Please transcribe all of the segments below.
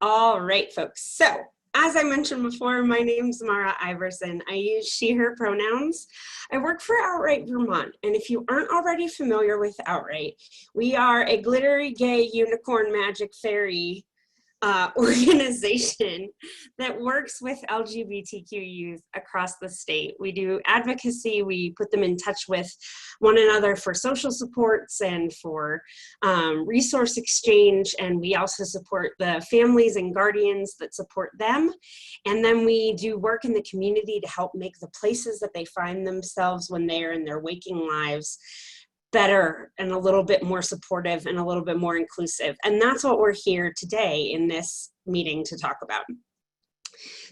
All right, folks. So, as I mentioned before, my name's Mara Iverson. I use she, her pronouns. I work for Outright Vermont, and if you aren't already familiar with Outright, we are a glittery, gay, unicorn, magic fairy organization that works with LGBTQ youth across the state. We do advocacy, we put them in touch with one another for social supports and for resource exchange, and we also support the families and guardians that support them. And then we do work in the community to help make the places that they find themselves when they're in their waking lives better and a little bit more supportive and a little bit more inclusive. And that's what we're here today in this meeting to talk about.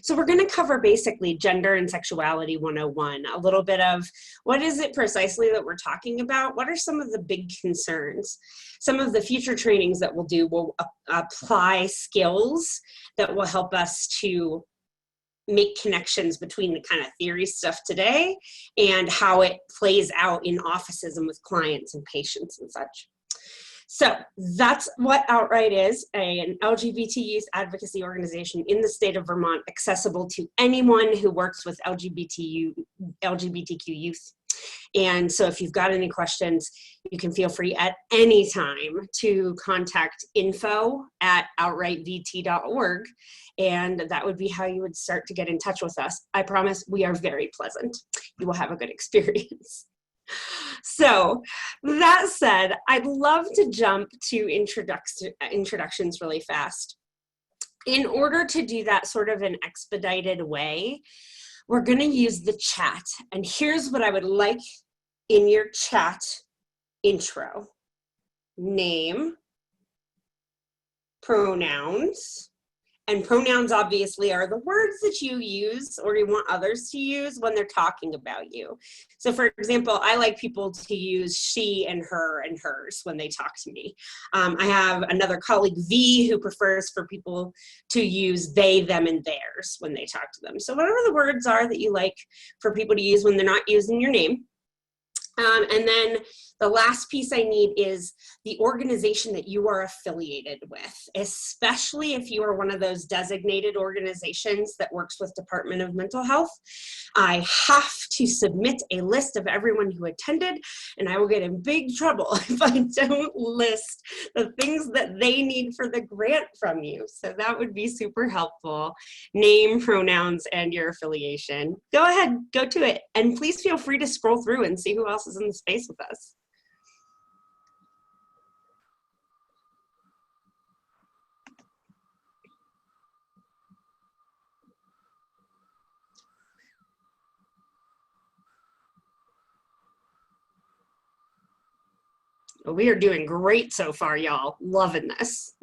So we're going to cover basically Gender and Sexuality 101, a little bit of what is it precisely that we're talking about? What are some of the big concerns? Some of the future trainings that we'll do will apply skills that will help us to make connections between the kind of theory stuff today and how it plays out in offices and with clients and patients and such. So that's what Outright is, an LGBT youth advocacy organization in the state of Vermont, accessible to anyone who works with LGBTQ youth. And so if you've got any questions, you can feel free at any time to contact info@outrightvt.org, and that would be how you would start to get in touch with us. I promise we are very pleasant. You will have a good experience. So that said, I'd love to jump to introductions really fast. In order to do that sort of an expedited way, we're going to use the chat. And here's what I would like in your chat intro: name, pronouns, and pronouns obviously are the words that you use or you want others to use when they're talking about you. So for example, I like people to use she and her and hers when they talk to me. I have another colleague, V, who prefers for people to use they, them, and theirs when they talk to them. So whatever the words are that you like for people to use when they're not using your name. And then the last piece I need is the organization that you are affiliated with, especially if you are one of those designated organizations that works with Department of Mental Health. I have to submit a list of everyone who attended, and I will get in big trouble if I don't list the things that they need for the grant from you. So that would be super helpful. Name, pronouns, and your affiliation. Go ahead, go to it. And please feel free to scroll through and see who else is in the space with us. We are doing great so far, y'all. Loving this.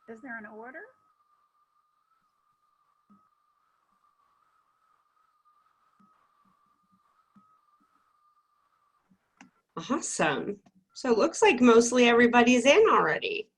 Is there an order? Awesome. So it looks like mostly everybody's in already.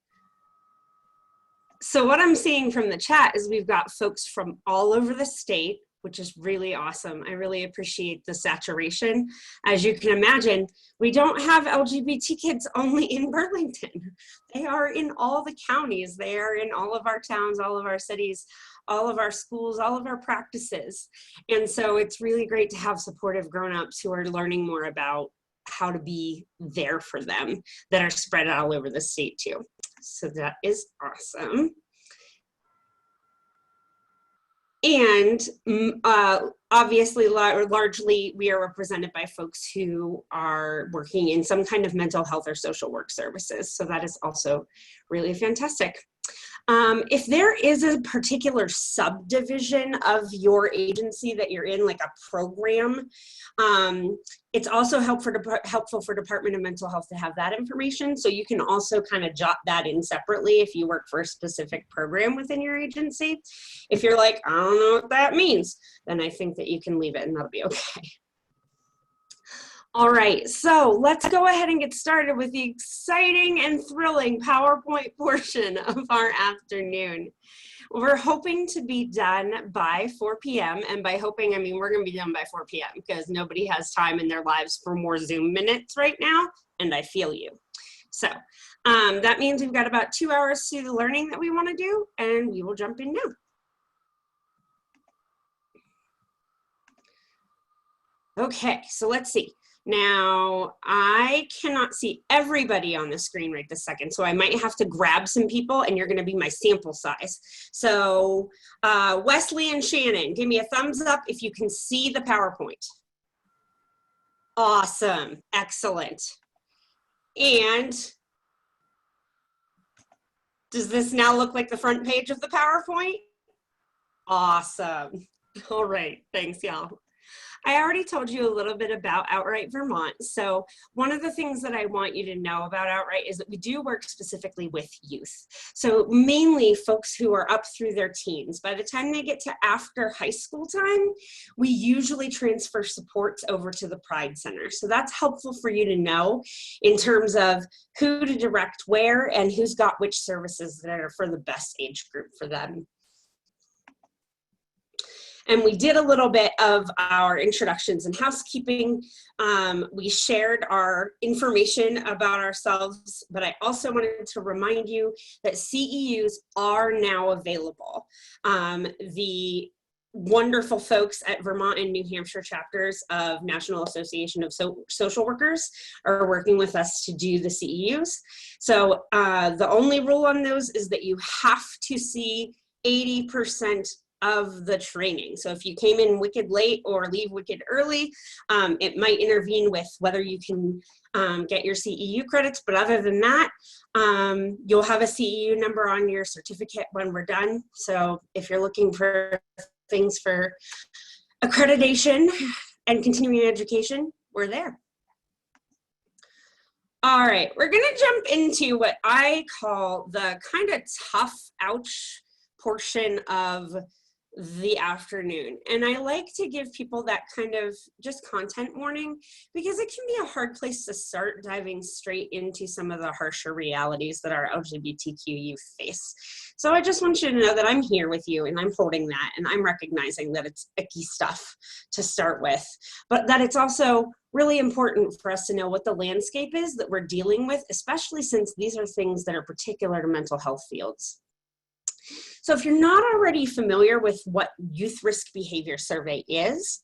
So what I'm seeing from the chat is we've got folks from all over the state, which is really awesome. I really appreciate the saturation. As you can imagine, we don't have LGBT kids only in Burlington. They are in all the counties. They are in all of our towns, all of our cities, all of our schools, all of our practices. And so it's really great to have supportive grown-ups who are learning more about how to be there for them that are spread all over the state too. So that is awesome. And obviously, largely, we are represented by folks who are working in some kind of mental health or social work services. So that is also really fantastic. If there is a particular subdivision of your agency that you're in, like a program, it's also helpful for Department of Mental Health to have that information. So you can also kind of jot that in separately if you work for a specific program within your agency. If you're like, I don't know what that means, then I think that you can leave it and that'll be okay. All right, so let's go ahead and get started with the exciting and thrilling PowerPoint portion of our afternoon. We're hoping to be done by 4 p.m. And by hoping, I mean, we're going to be done by 4 p.m. because nobody has time in their lives for more Zoom minutes right now, and I feel you. So that means we've got about 2 hours to the learning that we want to do, and we will jump in now. Okay, so let's see. Now, I cannot see everybody on the screen right this second, so I might have to grab some people, and you're going to be my sample size. So Wesley and Shannon, give me a thumbs up if you can see the PowerPoint. Awesome, excellent. And does this now look like the front page of the PowerPoint? Awesome. All right, thanks, y'all. I already told you a little bit about Outright Vermont. So one of the things that I want you to know about Outright is that we do work specifically with youth. So mainly folks who are up through their teens. By the time they get to after high school time, we usually transfer supports over to the Pride Center. So that's helpful for you to know in terms of who to direct where and who's got which services that are for the best age group for them. And we did a little bit of our introductions and housekeeping. We shared our information about ourselves, but I also wanted to remind you that CEUs are now available. The wonderful folks at Vermont and New Hampshire chapters of National Association of Social Workers are working with us to do the CEUs. So the only rule on those is that you have to see 80% of the training. So if you came in wicked late or leave wicked early, it might intervene with whether you can get your CEU credits. But other than that, you'll have a CEU number on your certificate when we're done. So if you're looking for things for accreditation and continuing education, we're there. All right, we're gonna jump into what I call the kind of tough ouch portion of the afternoon. And I like to give people that kind of just content warning because it can be a hard place to start diving straight into some of the harsher realities that our LGBTQ youth face. So I just want you to know that I'm here with you and I'm holding that and I'm recognizing that it's icky stuff to start with, but that it's also really important for us to know what the landscape is that we're dealing with, especially since these are things that are particular to mental health fields. So if you're not already familiar with what Youth Risk Behavior Survey is,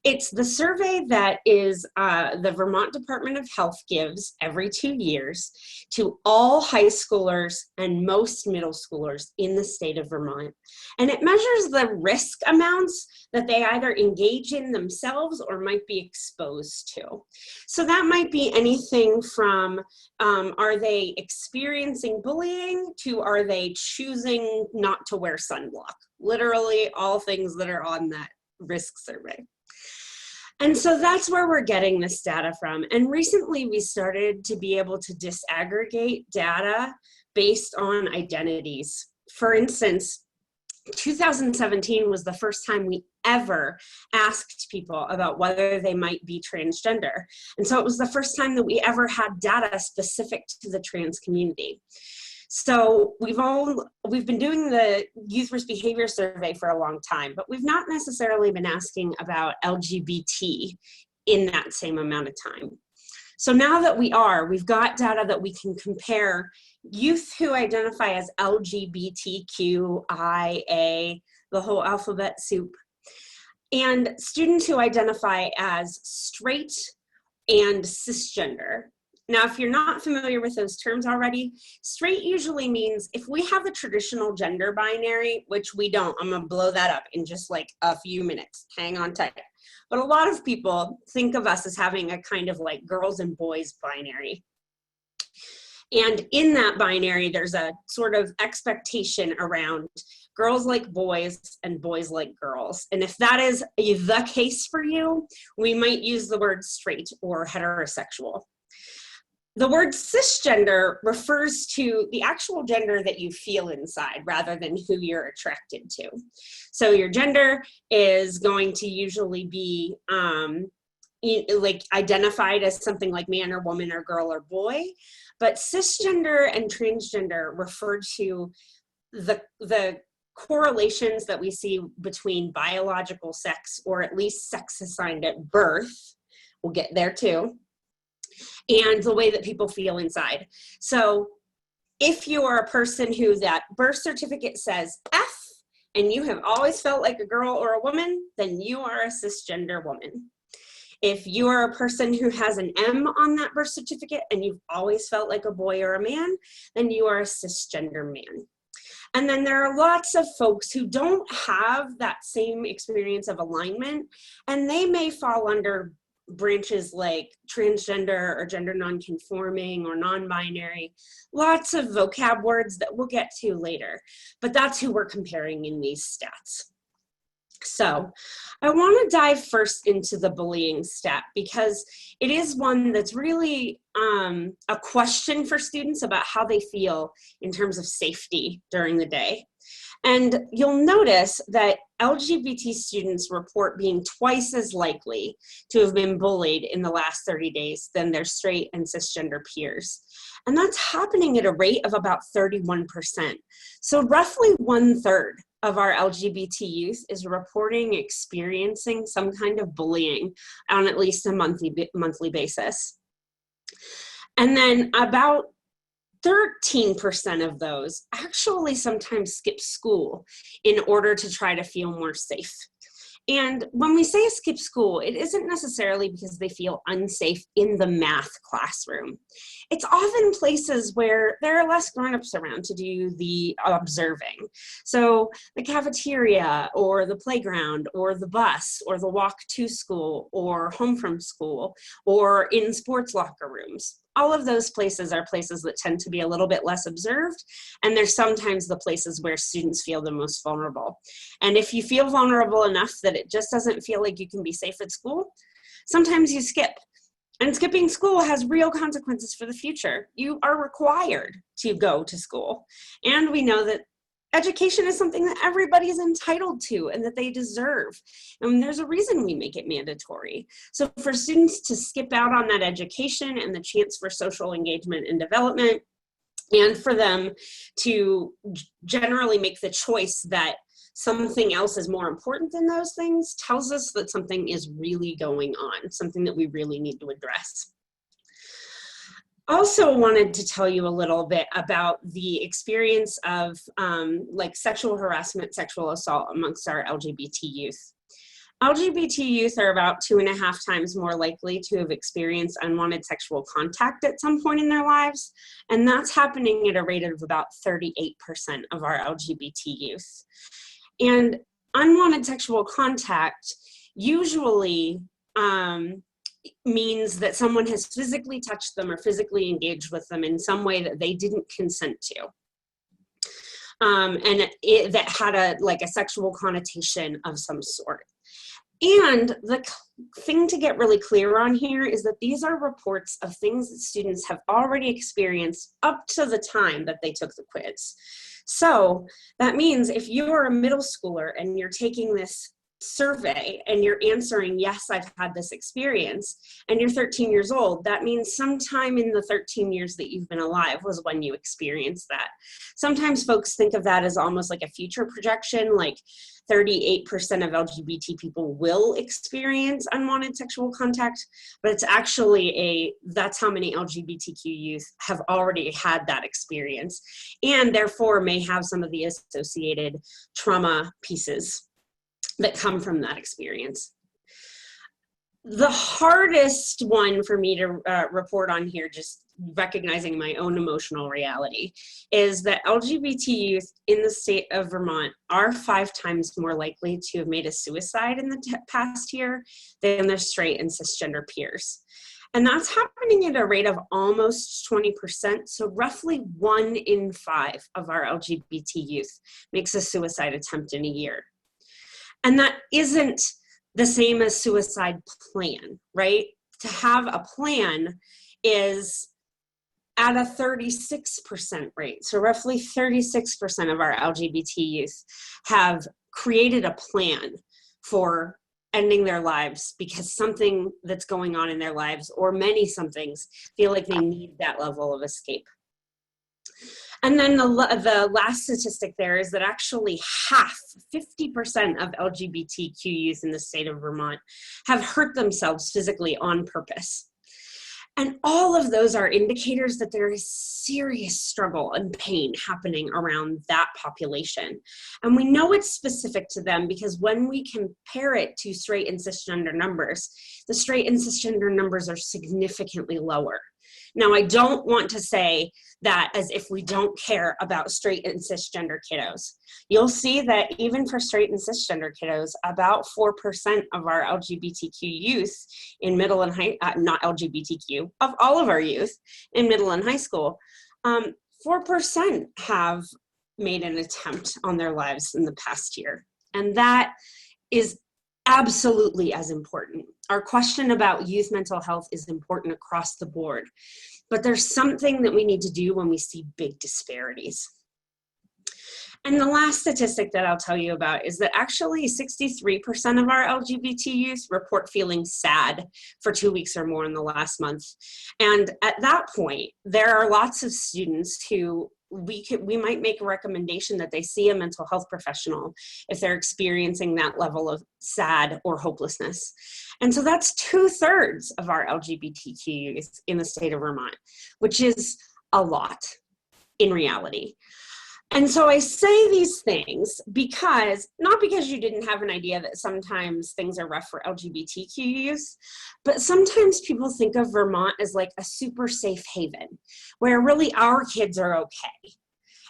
it's the survey that is the Vermont Department of Health gives every 2 years to all high schoolers and most middle schoolers in the state of Vermont. And it measures the risk amounts that they either engage in themselves or might be exposed to. So that might be anything from are they experiencing bullying to are they choosing not to wear sunblock? Literally all things that are on that risk survey. And so that's where we're getting this data from. And recently we started to be able to disaggregate data based on identities. For instance, 2017 was the first time we ever asked people about whether they might be transgender. And so it was the first time that we ever had data specific to the trans community. So we've been doing the Youth Risk Behavior Survey for a long time, but we've not necessarily been asking about LGBT in that same amount of time. So now that we've got data that we can compare youth who identify as LGBTQIA, the whole alphabet soup, and students who identify as straight and cisgender. Now, if you're not familiar with those terms already, straight usually means if we have a traditional gender binary, which we don't, I'm gonna blow that up in just like a few minutes, hang on tight. But a lot of people think of us as having a kind of like girls and boys binary. And in that binary, there's a sort of expectation around girls like boys and boys like girls. And if that is the case for you, we might use the word straight or heterosexual. The word cisgender refers to the actual gender that you feel inside rather than who you're attracted to. So your gender is going to usually be like identified as something like man or woman or girl or boy, but cisgender and transgender refer to the correlations that we see between biological sex, or at least sex assigned at birth, we'll get there too, and the way that people feel inside. So if you are a person who that birth certificate says F, and you have always felt like a girl or a woman, then you are a cisgender woman. If you are a person who has an M on that birth certificate and you've always felt like a boy or a man, then you are a cisgender man. And then there are lots of folks who don't have that same experience of alignment, and they may fall under branches like transgender or gender nonconforming or non-binary, lots of vocab words that we'll get to later, but that's who we're comparing in these stats. So I want to dive first into the bullying stat, because it is one that's really a question for students about how they feel in terms of safety during the day. And you'll notice that LGBT students report being twice as likely to have been bullied in the last 30 days than their straight and cisgender peers. And that's happening at a rate of about 31%. So roughly 1/3 of our LGBT youth is reporting experiencing some kind of bullying on at least a monthly basis. And then about 13% of those actually sometimes skip school in order to try to feel more safe. And when we say skip school, it isn't necessarily because they feel unsafe in the math classroom. It's often places where there are less grown-ups around to do the observing. So the cafeteria or the playground or the bus or the walk to school or home from school or in sports locker rooms. All of those places are places that tend to be a little bit less observed, and they're sometimes the places where students feel the most vulnerable. And if you feel vulnerable enough that it just doesn't feel like you can be safe at school, sometimes you skip. And skipping school has real consequences for the future. You are required to go to school. And we know that education is something that everybody is entitled to and that they deserve. And there's a reason we make it mandatory. So for students to skip out on that education and the chance for social engagement and development, and for them to generally make the choice that something else is more important than those things, tells us that something is really going on, something that we really need to address. Also wanted to tell you a little bit about the experience of like sexual harassment, sexual assault amongst our LGBT youth. LGBT youth are about 2.5 times more likely to have experienced unwanted sexual contact at some point in their lives, and that's happening at a rate of about 38% of our LGBT youth. And unwanted sexual contact usually means that someone has physically touched them or physically engaged with them in some way that they didn't consent to. And that had a sexual connotation of some sort. And the thing to get really clear on here is that these are reports of things that students have already experienced up to the time that they took the quiz. So that means if you're a middle schooler and you're taking this survey and you're answering, yes, I've had this experience, and you're 13 years old, that means sometime in the 13 years that you've been alive was when you experienced that. Sometimes folks think of that as almost like a future projection, like 38% of LGBT people will experience unwanted sexual contact, but it's actually that's how many LGBTQ youth have already had that experience, and therefore may have some of the associated trauma pieces that come from that experience. The hardest one for me to report on here, just recognizing my own emotional reality, is that LGBT youth in the state of Vermont are 5 times more likely to have made a suicide in the past year than their straight and cisgender peers. And that's happening at a rate of almost 20%. So roughly 1 in 5 of our LGBT youth makes a suicide attempt in a year. And that isn't the same as suicide plan, right? To have a plan is at a 36% rate. So roughly 36% of our LGBT youth have created a plan for ending their lives because something that's going on in their lives, or many somethings, feel like they need that level of escape. And then the last statistic there is that actually 50% of LGBTQ youth in the state of Vermont have hurt themselves physically on purpose. And all of those are indicators that there is serious struggle and pain happening around that population. And we know it's specific to them because when we compare it to straight and cisgender numbers, the straight and cisgender numbers are significantly lower. Now, I don't want to say that as if we don't care about straight and cisgender kiddos. You'll see that even for straight and cisgender kiddos, about 4% of our LGBTQ youth in middle and high, not LGBTQ, of all of our youth in middle and high school, 4% have made an attempt on their lives in the past year. And that is absolutely as important. Our question about youth mental health is important across the board, but there's something that we need to do when we see big disparities. And the last statistic that I'll tell you about is that actually 63% of our LGBT youth report feeling sad for 2 weeks or more in the last month. And at that point, there are lots of students who we might make a recommendation that they see a mental health professional if they're experiencing that level of sad or hopelessness. And so that's 2/3 of our LGBTQ youth in the state of Vermont, which is a lot in reality. And so I say these things because, not because you didn't have an idea that sometimes things are rough for LGBTQ youth, but sometimes people think of Vermont as like a super safe haven where really our kids are okay.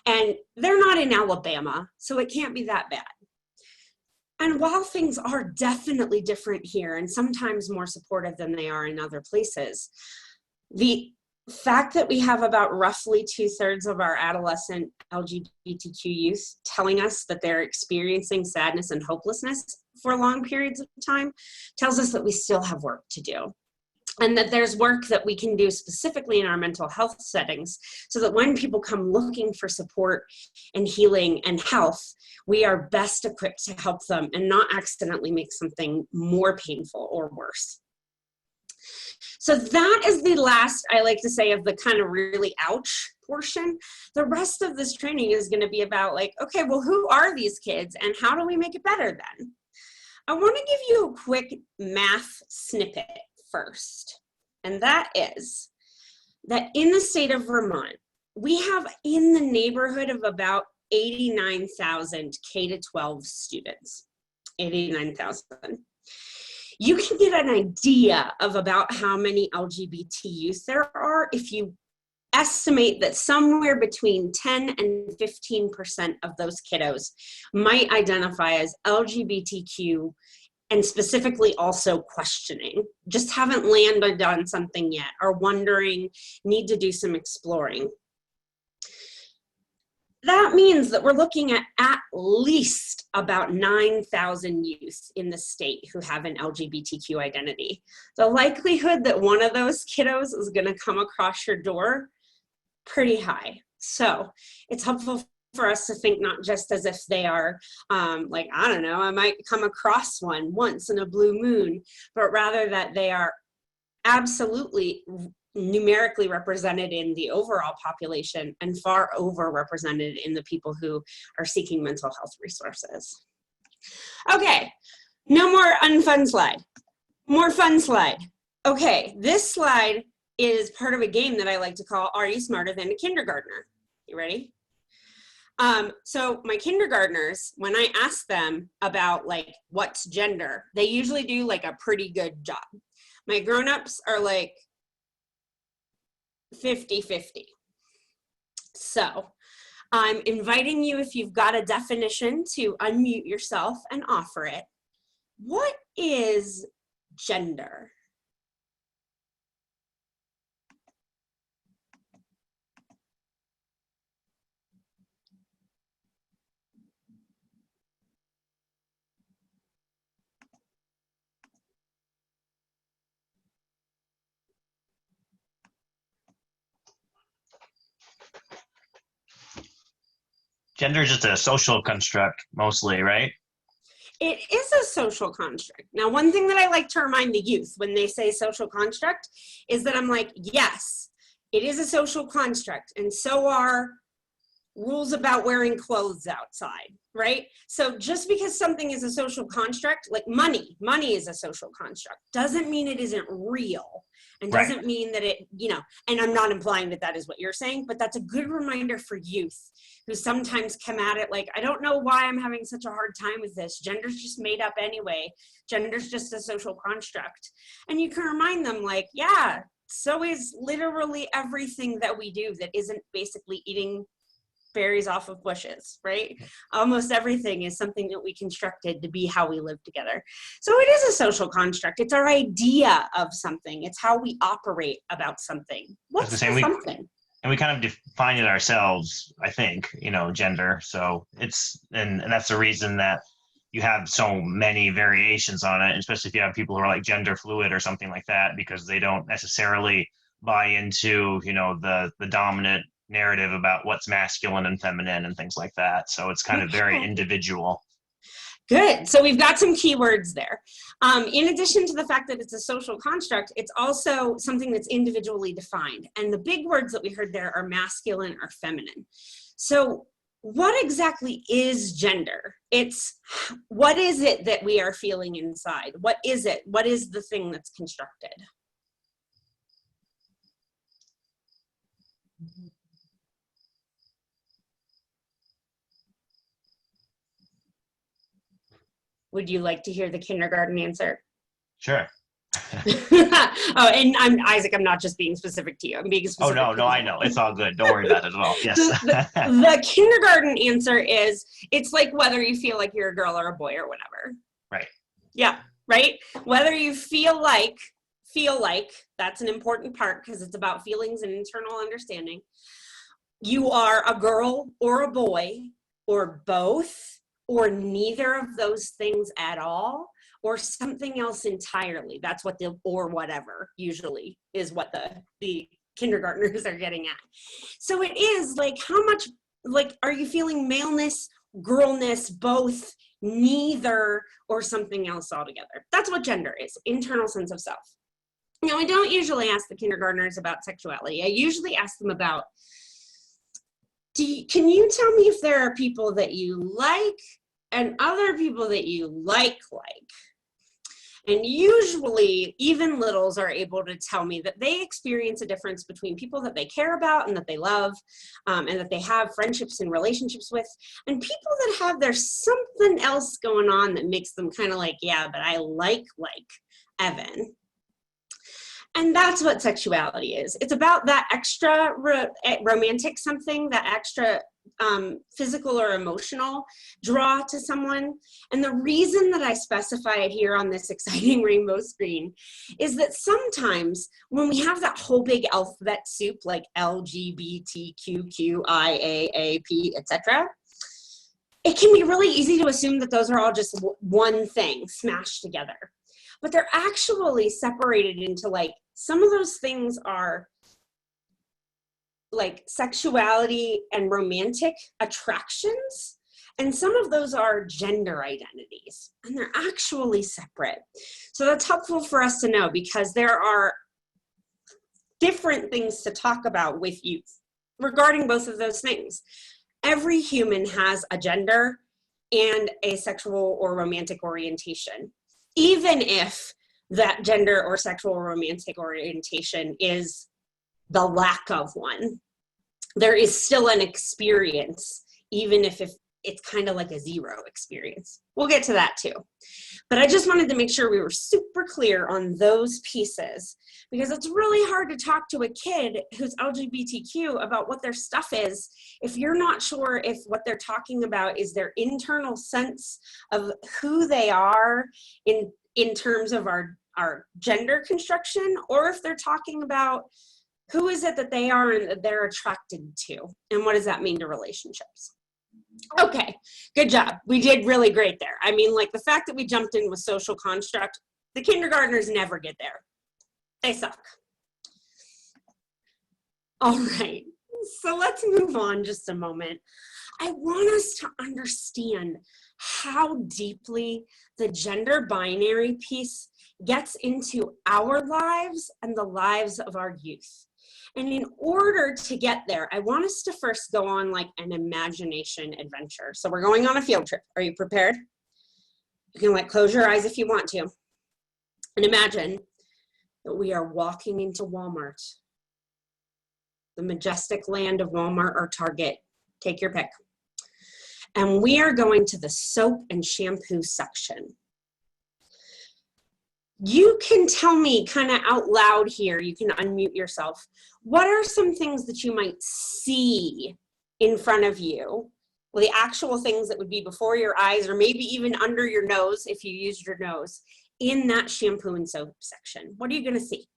And they're not in Alabama, so it can't be that bad. And while things are definitely different here and sometimes more supportive than they are in other places, the fact that we have about roughly 2/3 of our adolescent LGBTQ youth telling us that they're experiencing sadness and hopelessness for long periods of time tells us that we still have work to do. And that there's work that we can do specifically in our mental health settings so that when people come looking for support and healing and health, we are best equipped to help them and not accidentally make something more painful or worse. So that is the last, I like to say, of the kind of really ouch portion. The rest of this training is going to be about like, okay, well, who are these kids and how do we make it better then? I want to give you a quick math snippet first. And that is that in the state of Vermont, we have in the neighborhood of about 89,000 K-12 students, 89,000. You can get an idea of about how many LGBT youth there are if you estimate that somewhere between 10 and 15% of those kiddos might identify as LGBTQ and specifically also questioning, just haven't landed on something yet, or wondering, need to do some exploring. That means that we're looking at least about 9,000 youth in the state who have an LGBTQ identity. The likelihood that one of those kiddos is going to come across your door, pretty high. So it's helpful for us to think not just as if they are like, I don't know, I might come across one once in a blue moon, but rather that they are absolutely numerically represented in the overall population and far overrepresented in the people who are seeking mental health resources. Okay, no more unfun slide. More fun slide. Okay, this slide is part of a game that I like to call Are You Smarter Than a Kindergartner? You ready? So my kindergartners, when I ask them about like what's gender, they usually do like a pretty good job. My grown-ups are like 50-50. So I'm inviting you, if you've got a definition, to unmute yourself and offer it. What is gender? Gender is just a social construct, mostly, right? It is a social construct. Now, one thing that I like to remind the youth when they say social construct is that I'm like, yes, it is a social construct, and so are rules about wearing clothes outside, right? So just because something is a social construct, like money is a social construct, doesn't mean it isn't real, and doesn't mean that it, you know, and I'm not implying that that is what you're saying, but that's a good reminder for youth who sometimes come at it like, I don't know why I'm having such a hard time with this. Gender's just made up anyway. Gender's just a social construct. And you can remind them like, yeah, so is literally everything that we do that isn't basically eating berries off of bushes, right? Almost everything is something that we constructed to be how we live together. So it is a social construct. It's our idea of something. It's how we operate about something. What's the something? And we kind of define it ourselves, I think, you know, gender. So it's, and that's the reason that you have so many variations on it, especially if you have people who are like gender fluid or something like that, because they don't necessarily buy into, you know, the dominant narrative about what's masculine and feminine and things like that. So it's kind of very individual. Good. So we've got some keywords there. In addition to the fact that it's a social construct, it's also something that's individually defined. And the big words that we heard there are masculine or feminine. So what exactly is gender? It's what is it that we are feeling inside? What is it? What is the thing that's constructed? Would you like to hear the kindergarten answer? Sure. Oh, and I'm Isaac, I'm not just being specific to you. I'm being specific. Oh, no, I know. It's all good. Don't worry about it at all. Yes. The kindergarten answer is, it's like whether you feel like you're a girl or a boy or whatever. Right. Yeah, right? Whether you feel like, that's an important part because it's about feelings and internal understanding. You are a girl or a boy or both, or neither of those things at all, or something else entirely. That's what the or whatever usually is what the kindergartners are getting at. So it is like, how much, like, are you feeling maleness, girlness, both, neither, or something else altogether? That's what gender is, internal sense of self. Now, I don't usually ask the kindergartners about sexuality. I usually ask them about, can you tell me if there are people that you like and other people that you like? And usually even littles are able to tell me that they experience a difference between people that they care about and that they love, and that they have friendships and relationships with, and people that have, there's something else going on that makes them kind of like, yeah, but I like Evan. And that's what sexuality is. It's about that extra romantic something, that extra physical or emotional draw to someone. And the reason that I specify it here on this exciting rainbow screen is that sometimes when we have that whole big alphabet soup like LGBTQQIAAP, etc., it can be really easy to assume that those are all just one thing smashed together. But they're actually separated into, like, some of those things are like sexuality and romantic attractions, and some of those are gender identities, and they're actually separate. So that's helpful for us to know, because there are different things to talk about with youth regarding both of those things. Every human has a gender and a sexual or romantic orientation, even if that gender or sexual or romantic orientation is the lack of one. There is still an experience, even if it's kind of like a zero experience. We'll get to that too. But I just wanted to make sure we were super clear on those pieces, because it's really hard to talk to a kid who's LGBTQ about what their stuff is if you're not sure if what they're talking about is their internal sense of who they are in terms of our gender construction, or if they're talking about who is it that they are and that they're attracted to, and what does that mean to relationships. Okay, good job. We did really great there. I mean, like, the fact that we jumped in with social construct, the kindergartners never get there. They suck. All right, so let's move on just a moment. I want us to understand how deeply the gender binary piece gets into our lives and the lives of our youth. And in order to get there, I want us to first go on like an imagination adventure. So we're going on a field trip. Are you prepared? You can like close your eyes if you want to. And imagine that we are walking into Walmart, the majestic land of Walmart or Target. Take your pick. And we are going to the soap and shampoo section. You can tell me kind of out loud here, you can unmute yourself. What are some things that you might see in front of you? Well, the actual things that would be before your eyes or maybe even under your nose if you used your nose in that shampoo and soap section. What are you going to see?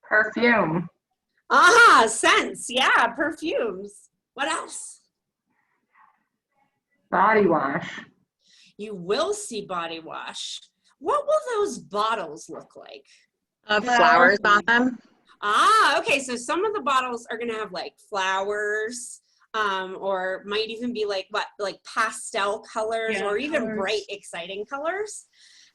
Perfume. Ah, scents. Yeah, perfumes. What else? Body wash. You will see body wash. What will those bottles look like? Flowers on them. Ah, okay. So some of the bottles are going to have like flowers, or might even be like what, like pastel colors, or even bright, exciting colors.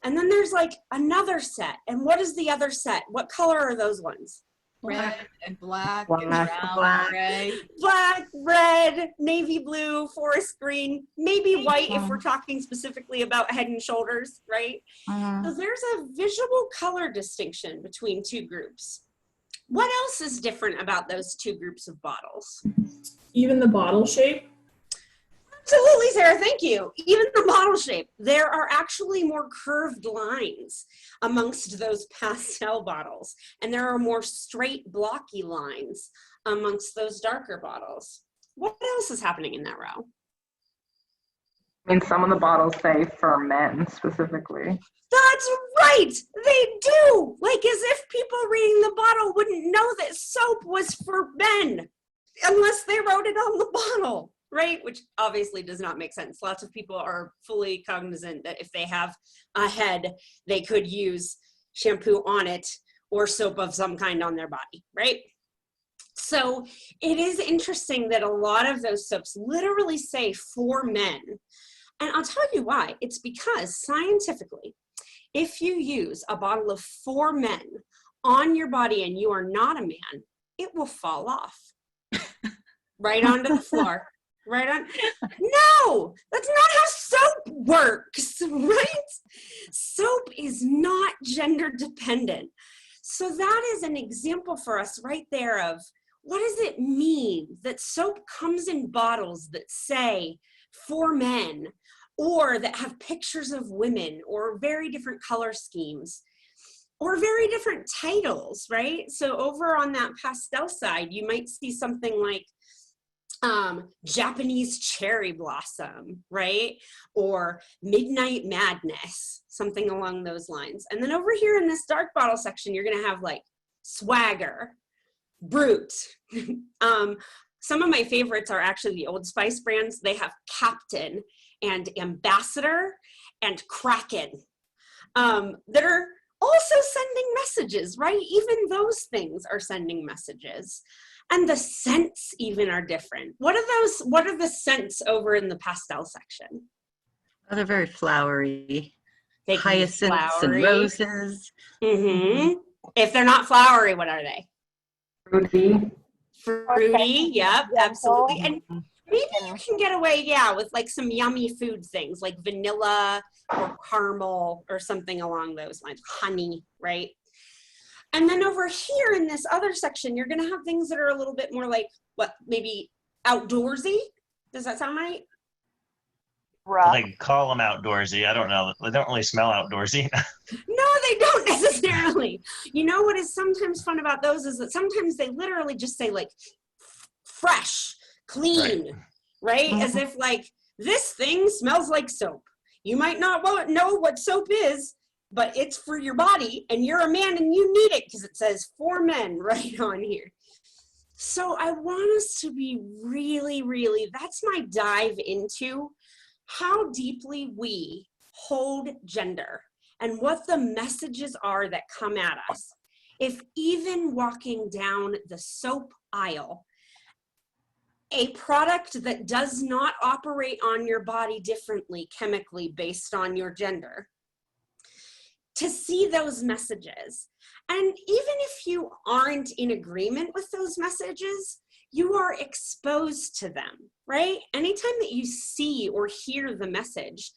And then there's like another set. And what is the other set? What color are those ones? Red and black, Black, and brown, black. gray. Black, red, navy blue, forest green, maybe white if we're talking specifically about Head and Shoulders, right? So there's a visual color distinction between two groups. What else is different about those two groups of bottles? Even the bottle shape? Absolutely, Sarah, thank you. Even the bottle shape. There are actually more curved lines amongst those pastel bottles, and there are more straight, blocky lines amongst those darker bottles. What else is happening in that row? I mean, some of the bottles say for men specifically. That's right, they do. Like as if people reading the bottle wouldn't know that soap was for men unless they wrote it on the bottle, right? Which obviously does not make sense. Lots of people are fully cognizant that if they have a head, they could use shampoo on it or soap of some kind on their body, right? So it is interesting that a lot of those soaps literally say for men. And I'll tell you why. It's because scientifically, if you use a bottle of for men on your body and you are not a man, it will fall off right onto the floor. Right on. No, that's not how soap works, right? Soap is not gender dependent. So that is an example for us right there of what does it mean that soap comes in bottles that say for men, or that have pictures of women, or very different color schemes, or very different titles, right? So over on that pastel side, you might see something like Japanese cherry blossom, right? Or midnight madness, something along those lines. And then over here in this dark bottle section, you're gonna have like swagger, brute. Some of my favorites are actually the Old Spice brands. They have Captain and Ambassador and Kraken that are also sending messages, right? Even those things are sending messages. And the scents even are different. What are the scents over in the pastel section? Oh, they're very flowery. They can be Hyacinths flowery. and roses. Mm-hmm. If they're not flowery, what are they? Fruity. Fruity, yep, absolutely. And maybe you can get away, yeah, with like some yummy food things like vanilla or caramel or something along those lines. Honey, right? And then over here in this other section, you're gonna have things that are a little bit more like, what, maybe outdoorsy? Does that sound right? Well, they call them outdoorsy. I don't know. They don't really smell outdoorsy. No, they don't necessarily. You know what is sometimes fun about those is that sometimes they literally just say like fresh, clean, right? Mm-hmm. As if like, this thing smells like soap. You might not know what soap is, but it's for your body and you're a man and you need it because it says for men right on here. So I want us to be really, really, that's my dive into how deeply we hold gender and what the messages are that come at us. If even walking down the soap aisle, a product that does not operate on your body differently chemically based on your gender, to see those messages. And even if you aren't in agreement with those messages, you are exposed to them, right? Anytime that you see or hear the message,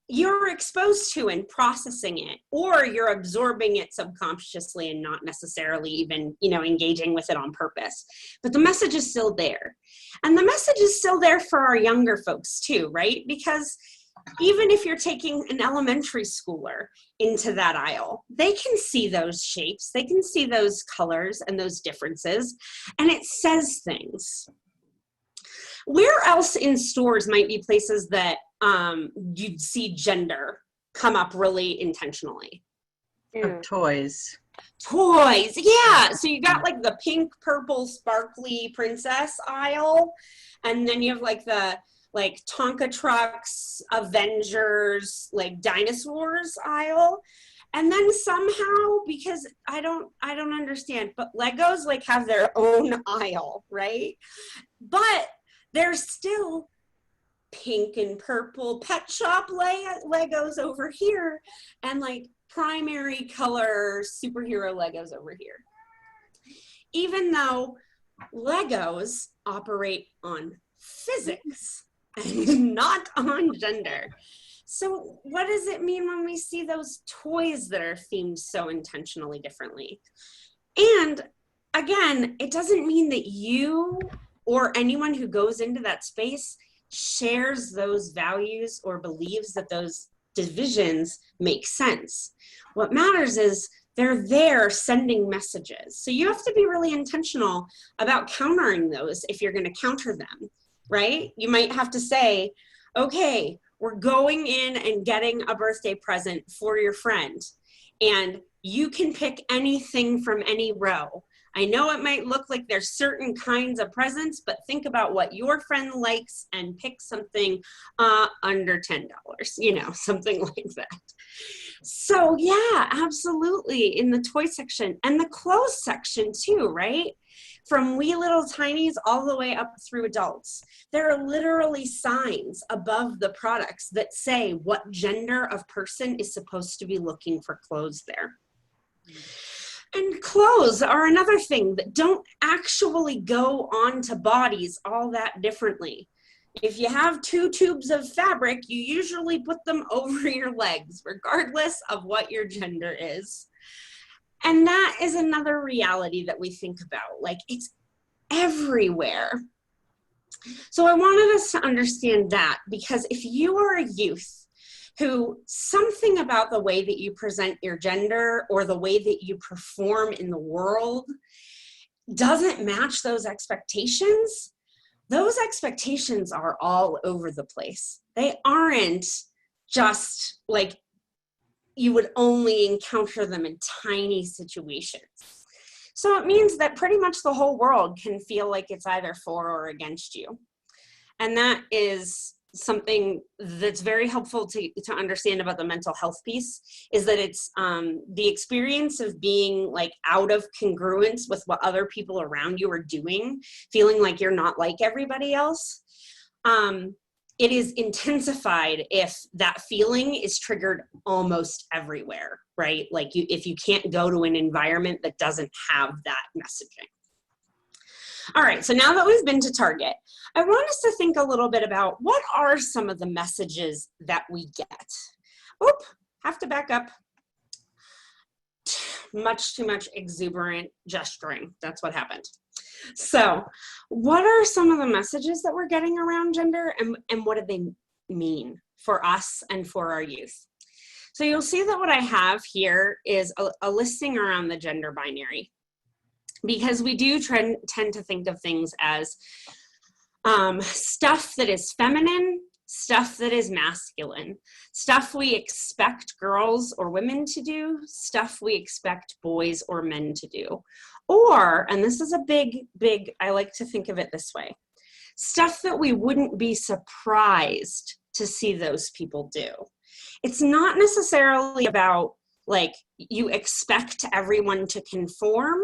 you're exposed to and processing it, or you're absorbing it subconsciously and not necessarily even, engaging with it on purpose. But the message is still there. And the message is still there for our younger folks too, right? Because even if you're taking an elementary schooler into that aisle, they can see those shapes, they can see those colors and those differences, and it says things. Where else in stores might be places that you'd see gender come up really intentionally? Toys. Toys, yeah. So you got like the pink, purple, sparkly princess aisle, and then you have like the Tonka trucks, Avengers, like dinosaurs aisle. And then somehow, because I don't understand, but Legos like have their own aisle, right? But there's still pink and purple pet shop Legos over here, and like primary color superhero Legos over here. Even though Legos operate on physics and not on gender. So what does it mean when we see those toys that are themed so intentionally differently? And again, it doesn't mean that you or anyone who goes into that space shares those values or believes that those divisions make sense. What matters is they're there sending messages. So you have to be really intentional about countering those if you're going to counter them, right? You might have to say, okay, we're going in and getting a birthday present for your friend, and you can pick anything from any row. I know it might look like there's certain kinds of presents, but think about what your friend likes and pick something under $10, something like that. So yeah, absolutely, in the toy section and the clothes section too, right? From wee little tinies all the way up through adults. There are literally signs above the products that say what gender of person is supposed to be looking for clothes there. And clothes are another thing that don't actually go onto bodies all that differently. If you have 2 tubes of fabric, you usually put them over your legs, regardless of what your gender is. And that is another reality that we think about. Like, it's everywhere. So I wanted us to understand that, because if you are a youth who something about the way that you present your gender or the way that you perform in the world doesn't match those expectations are all over the place. They aren't just like you would only encounter them in tiny situations. So it means that pretty much the whole world can feel like it's either for or against you. And that is something that's very helpful to understand about the mental health piece, is that it's the experience of being like out of congruence with what other people around you are doing, feeling like you're not like everybody else. It is intensified if that feeling is triggered almost everywhere, right? Like if you can't go to an environment that doesn't have that messaging. All right, so now that we've been to Target, I want us to think a little bit about what are some of the messages that we get. Oop, have to back up. Much too much exuberant gesturing. That's what happened. So what are some of the messages that we're getting around gender, and what do they mean for us and for our youth? So you'll see that what I have here is a listing around the gender binary, because we do tend to think of things as stuff that is feminine, stuff that is masculine, stuff we expect girls or women to do, stuff we expect boys or men to do. Or, and this is a big, I like to think of it this way, stuff that we wouldn't be surprised to see those people do. It's not necessarily about like you expect everyone to conform,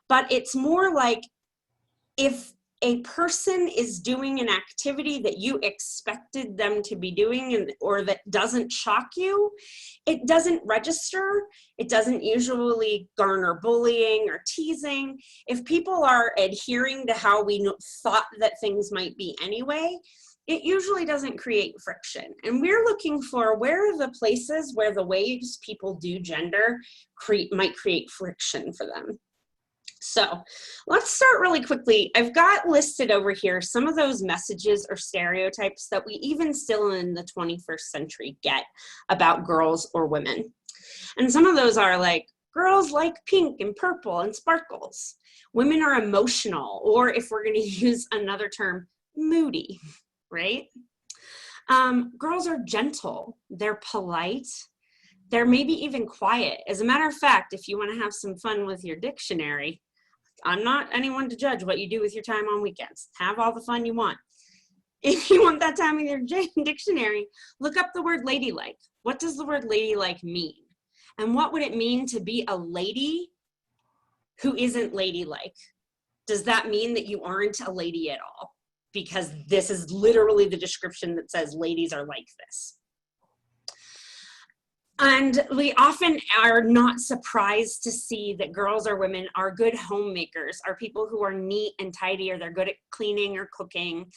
but it's more like if a person is doing an activity that you expected them to be doing or that doesn't shock you, it doesn't register. It doesn't usually garner bullying or teasing. If people are adhering to how we thought that things might be anyway, it usually doesn't create friction. And we're looking for where are the places where the ways people do gender might create friction for them. So let's start really quickly. I've got listed over here some of those messages or stereotypes that we even still in the 21st century get about girls or women. And some of those are like, girls like pink and purple and sparkles. Women are emotional, or if we're going to use another term, moody, right? Girls are gentle, they're polite, they're maybe even quiet. As a matter of fact, if you want to have some fun with your dictionary, I'm not anyone to judge what you do with your time on weekends. Have all the fun you want. If you want that time with your dictionary, look up the word ladylike. What does the word ladylike mean? And what would it mean to be a lady who isn't ladylike? Does that mean that you aren't a lady at all? Because this is literally the description that says ladies are like this. And we often are not surprised to see that girls or women are good homemakers, are people who are neat and tidy, or they're good at cleaning or cooking,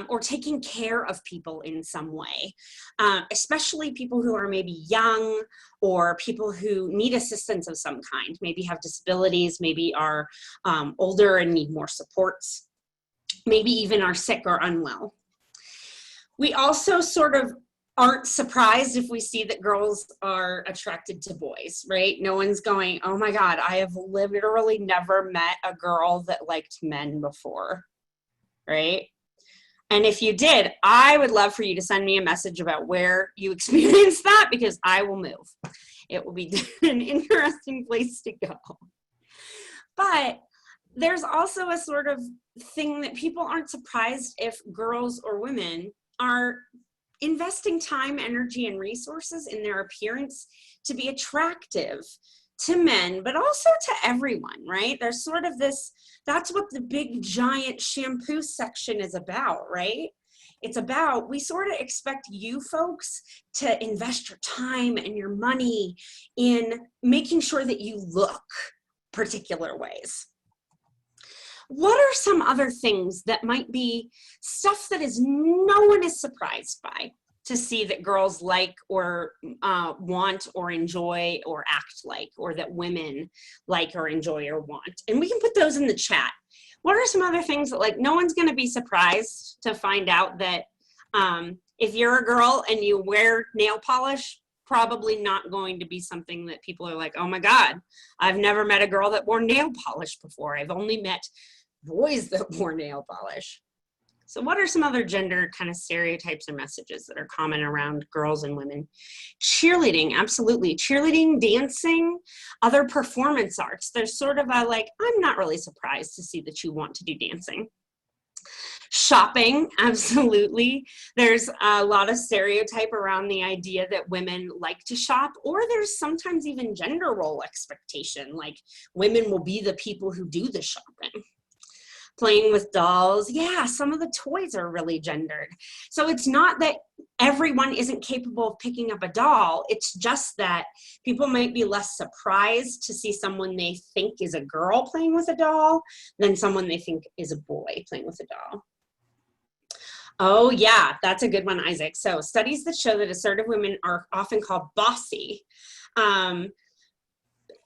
or taking care of people in some way, especially people who are maybe young or people who need assistance of some kind, maybe have disabilities, maybe are older and need more supports, maybe even are sick or unwell. We also sort of aren't surprised if we see that girls are attracted to boys, right? No one's going, oh my God, I have literally never met a girl that liked men before, right? And if you did, I would love for you to send me a message about where you experienced that, because I will move. It will be an interesting place to go. But there's also a sort of thing that people aren't surprised if girls or women are investing time, energy, and resources in their appearance to be attractive to men, but also to everyone, right? There's sort of this, that's what the big giant shampoo section is about, right? It's about, we sort of expect you folks to invest your time and your money in making sure that you look particular ways. What are some other things that might be stuff that is no one is surprised by to see that girls like or want or enjoy or act like, or that women like or enjoy or want? And we can put those in the chat. What are some other things that, like, no one's going to be surprised to find out that if you're a girl and you wear nail polish, probably not going to be something that people are like, oh my God, I've never met a girl that wore nail polish before. I've only met boys that wore nail polish. So what are some other gender kind of stereotypes or messages that are common around girls and women? Cheerleading, absolutely. Cheerleading, dancing, other performance arts. There's sort of a like, I'm not really surprised to see that you want to do dancing. Shopping, absolutely. There's a lot of stereotype around the idea that women like to shop, or there's sometimes even gender role expectation, like women will be the people who do the shopping. Playing with dolls, yeah, some of the toys are really gendered. So it's not that everyone isn't capable of picking up a doll, it's just that people might be less surprised to see someone they think is a girl playing with a doll than someone they think is a boy playing with a doll. Oh yeah, that's a good one, Isaac. So studies that show that assertive women are often called bossy.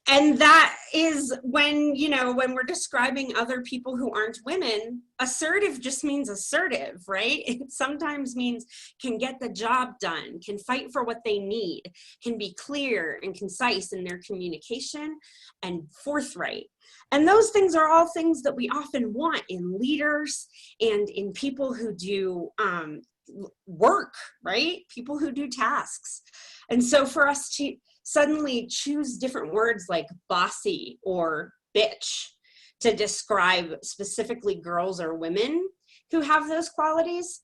And that is when, you know, when we're describing other people who aren't women, assertive just means assertive, right? It sometimes means can get the job done, can fight for what they need, can be clear and concise in their communication and forthright. And those things are all things that we often want in leaders and in people who do work, right? People who do tasks. And so for us to suddenly choose different words like bossy or bitch to describe specifically girls or women who have those qualities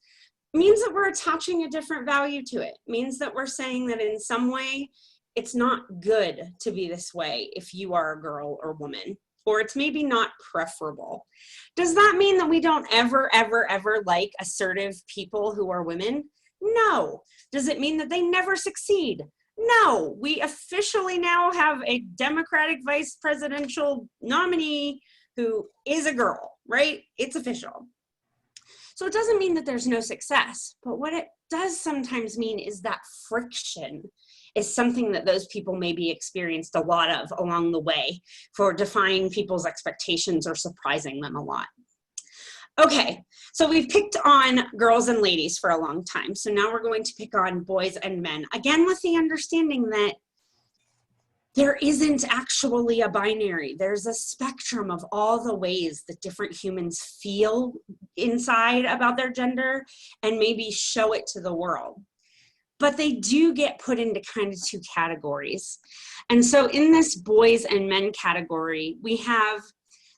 means that we're attaching a different value to it. Means that we're saying that in some way it's not good to be this way if you are a girl or woman, or it's maybe not preferable. Does that mean that we don't ever, ever, ever like assertive people who are women? No. Does it mean that they never succeed? No. We officially now have a Democratic vice presidential nominee who is a girl, right? It's official. So it doesn't mean that there's no success, but what it does sometimes mean is that friction is something that those people maybe experienced a lot of along the way for defying people's expectations or surprising them a lot. Okay, so we've picked on girls and ladies for a long time. So now we're going to pick on boys and men, again with the understanding that there isn't actually a binary. There's a spectrum of all the ways that different humans feel inside about their gender and maybe show it to the world. But they do get put into kind of two categories. And so in this boys and men category, we have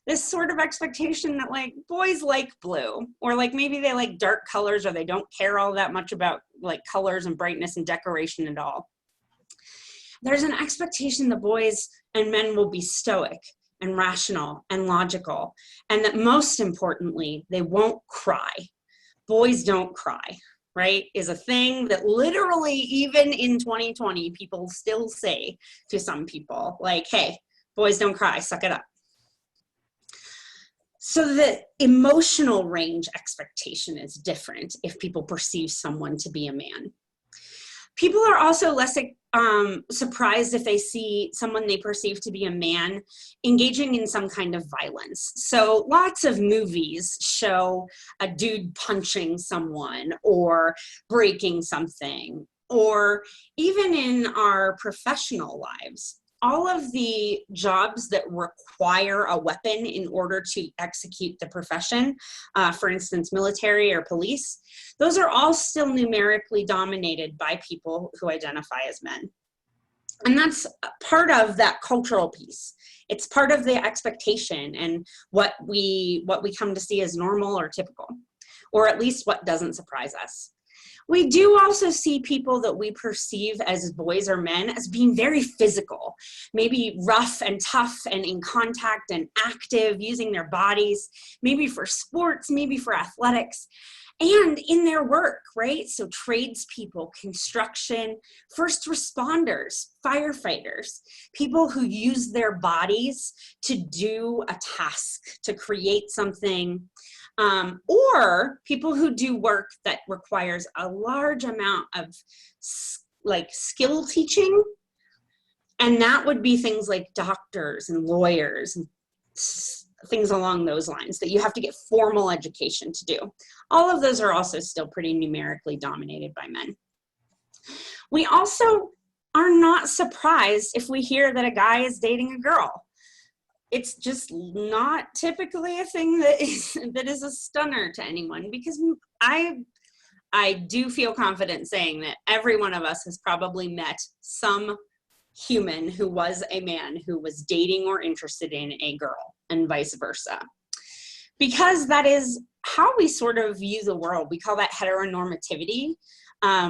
this sort of expectation that like boys like blue, or like maybe they like dark colors, or they don't care all that much about like colors and brightness and decoration at all. There's an expectation that boys and men will be stoic and rational and logical, and that most importantly, they won't cry. Boys don't cry, right? Is a thing that literally even in 2020, people still say to some people, like, hey, boys don't cry, suck it up. So the emotional range expectation is different if people perceive someone to be a man. People are also less surprised if they see someone they perceive to be a man engaging in some kind of violence. So lots of movies show a dude punching someone or breaking something, or even in our professional lives. All of the jobs that require a weapon in order to execute the profession, for instance, military or police, those are all still numerically dominated by people who identify as men. And that's part of that cultural piece. It's part of the expectation and what we come to see as normal or typical, or at least what doesn't surprise us. We do also see people that we perceive as boys or men as being very physical, maybe rough and tough and in contact and active, using their bodies, maybe for sports, maybe for athletics, and in their work, right? So tradespeople, construction, first responders, firefighters, people who use their bodies to do a task, to create something, or people who do work that requires a large amount of like skill teaching. And that would be things like doctors and lawyers and things along those lines that you have to get formal education to do. All of those are also still pretty numerically dominated by men. We also are not surprised if we hear that a guy is dating a girl. It's just not typically a thing that is a stunner to anyone, because I do feel confident saying that every one of us has probably met some human who was a man who was dating or interested in a girl, and vice versa. Because that is how we sort of view the world. We call that heteronormativity,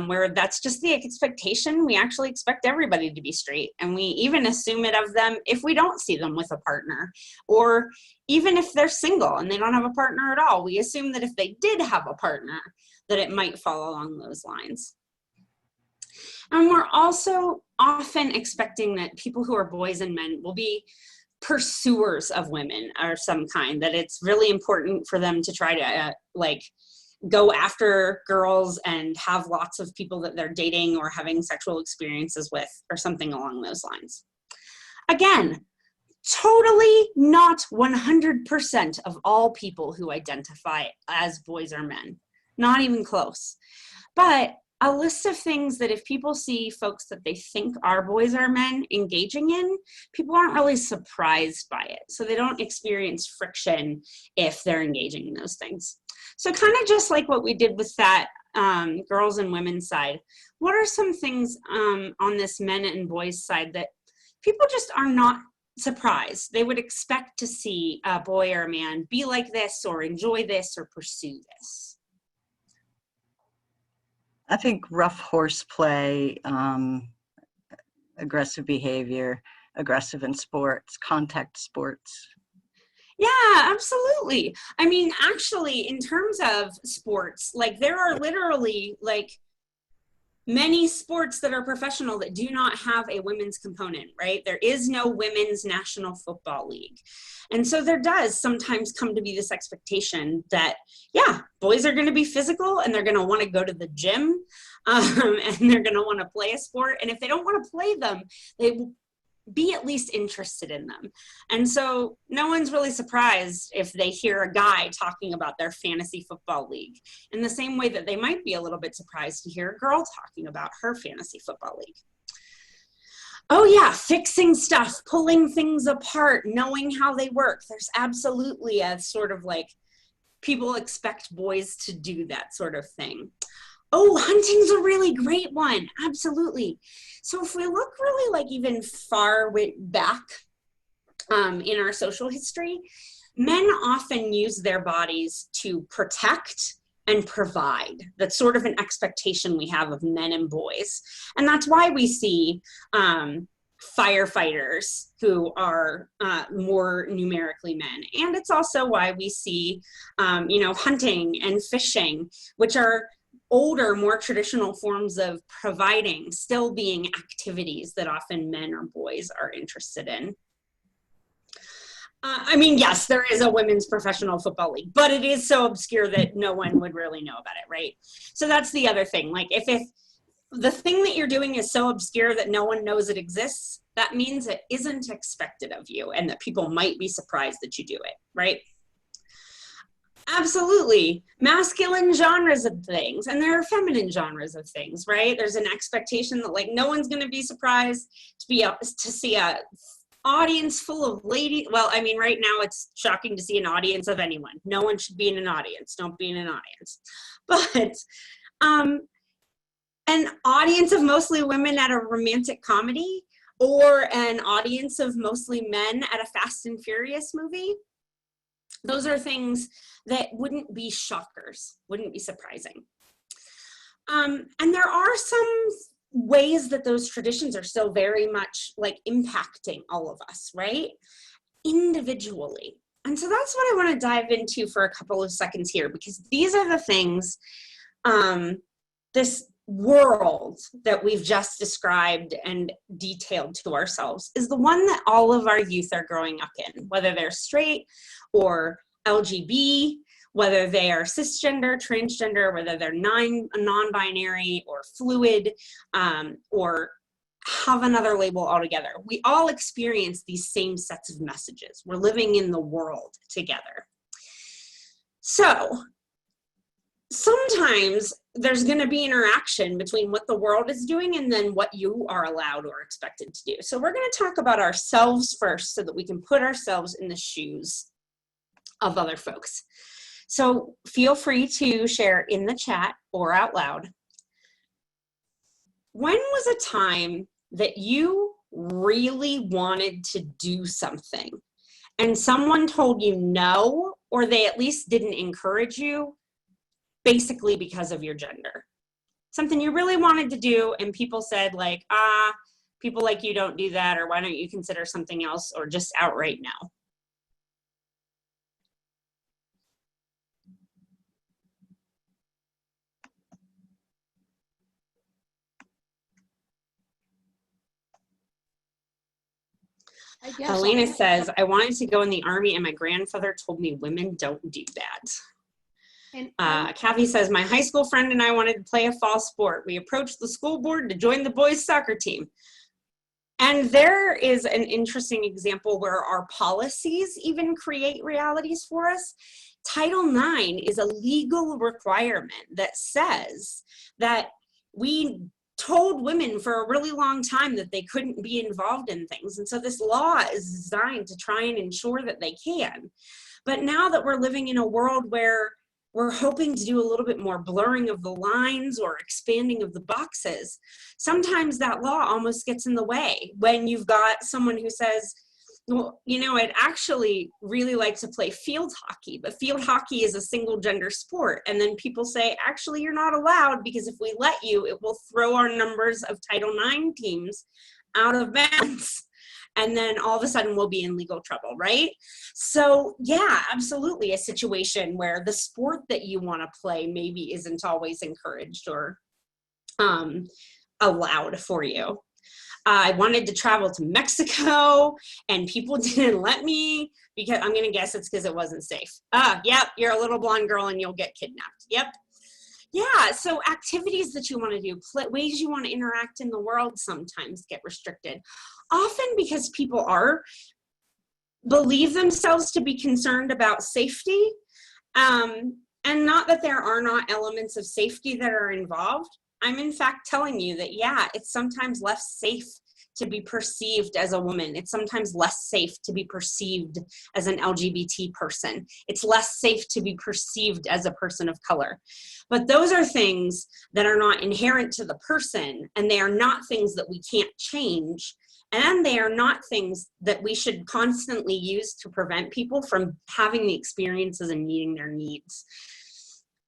where that's just the expectation. We actually expect everybody to be straight, and we even assume it of them if we don't see them with a partner, or even if they're single and they don't have a partner at all. We assume that if they did have a partner, that it might fall along those lines. And we're also often expecting that people who are boys and men will be pursuers of women of some kind, that it's really important for them to try to go after girls and have lots of people that they're dating or having sexual experiences with, or something along those lines. Again, totally not 100% of all people who identify as boys or men, not even close. But a list of things that if people see folks that they think are boys or men engaging in, people aren't really surprised by it. So they don't experience friction if they're engaging in those things. So kind of just like what we did with that girls and women's side, what are some things on this men and boys side that people just are not surprised? They would expect to see a boy or a man be like this, or enjoy this, or pursue this. I think rough horseplay, aggressive behavior, aggressive in sports, contact sports, Yeah, absolutely. I mean, actually, in terms of sports, like there are literally like many sports that are professional that do not have a women's component, right? There is no women's national football league. And so there does sometimes come to be this expectation that, yeah, boys are going to be physical and they're going to want to go to the gym and they're going to want to play a sport. And if they don't want to play them, they be at least interested in them. And so no one's really surprised if they hear a guy talking about their fantasy football league, in the same way that they might be a little bit surprised to hear a girl talking about her fantasy football league. Oh yeah, fixing stuff, pulling things apart, knowing how they work. There's absolutely a sort of like, people expect boys to do that sort of thing. Oh, hunting's a really great one. Absolutely. So if we look really like even far back in our social history, men often use their bodies to protect and provide. That's sort of an expectation we have of men and boys. And that's why we see firefighters who are more numerically men. And it's also why we see, hunting and fishing, which are older, more traditional forms of providing, still being activities that often men or boys are interested in. I mean, yes, there is a women's professional football league, but it is so obscure that no one would really know about it, right? So that's the other thing. Like if the thing that you're doing is so obscure that no one knows it exists, that means it isn't expected of you and that people might be surprised that you do it, right? Absolutely. Masculine genres of things, and there are feminine genres of things, right? There's an expectation that like no one's going to be surprised to see a audience full of ladies. Well, I mean, right now it's shocking to see an audience of anyone. No one should be in an audience. Don't be in an audience. But an audience of mostly women at a romantic comedy, or an audience of mostly men at a Fast and Furious movie, those are things that wouldn't be shockers, wouldn't be surprising. And there are some ways that those traditions are still very much like impacting all of us, right? Individually. And so that's what I want to dive into for a couple of seconds here, because these are the things, this world that we've just described and detailed to ourselves is the one that all of our youth are growing up in, whether they're straight or LGB, whether they are cisgender, transgender, whether they're non-binary or fluid, or have another label altogether. We all experience these same sets of messages. We're living in the world together. So sometimes there's going to be interaction between what the world is doing and then what you are allowed or expected to do. So we're going to talk about ourselves first so that we can put ourselves in the shoes of other folks. So feel free to share in the chat or out loud. When was a time that you really wanted to do something and someone told you no, or they at least didn't encourage you, basically because of your gender? Something you really wanted to do and people said like, people like you don't do that, or why don't you consider something else, or just outright no. Helena says, I wanted to go in the Army and my grandfather told me women don't do that. Kathy says, my high school friend and I wanted to play a fall sport. We approached the school board to join the boys' soccer team. And there is an interesting example where our policies even create realities for us. Title IX is a legal requirement that says that we told women for a really long time that they couldn't be involved in things. And so this law is designed to try and ensure that they can. But now that we're living in a world where we're hoping to do a little bit more blurring of the lines or expanding of the boxes, sometimes that law almost gets in the way when you've got someone who says, well, you know, I'd actually really like to play field hockey, but field hockey is a single gender sport. And then people say, actually, you're not allowed because if we let you, it will throw our numbers of Title IX teams out of bounds. and then all of a sudden we'll be in legal trouble, right? So yeah, absolutely a situation where the sport that you want to play maybe isn't always encouraged or allowed for you. I wanted to travel to Mexico and people didn't let me because I'm going to guess it's because it wasn't safe. Yep, you're a little blonde girl and you'll get kidnapped. Yep. Yeah, so activities that you want to do, ways you want to interact in the world sometimes get restricted. Often because people believe themselves to be concerned about safety, and not that there are not elements of safety that are involved. I'm in fact telling you that, yeah, it's sometimes less safe to be perceived as a woman. It's sometimes less safe to be perceived as an LGBT person. It's less safe to be perceived as a person of color. But those are things that are not inherent to the person, and they are not things that we can't change. And they are not things that we should constantly use to prevent people from having the experiences and meeting their needs.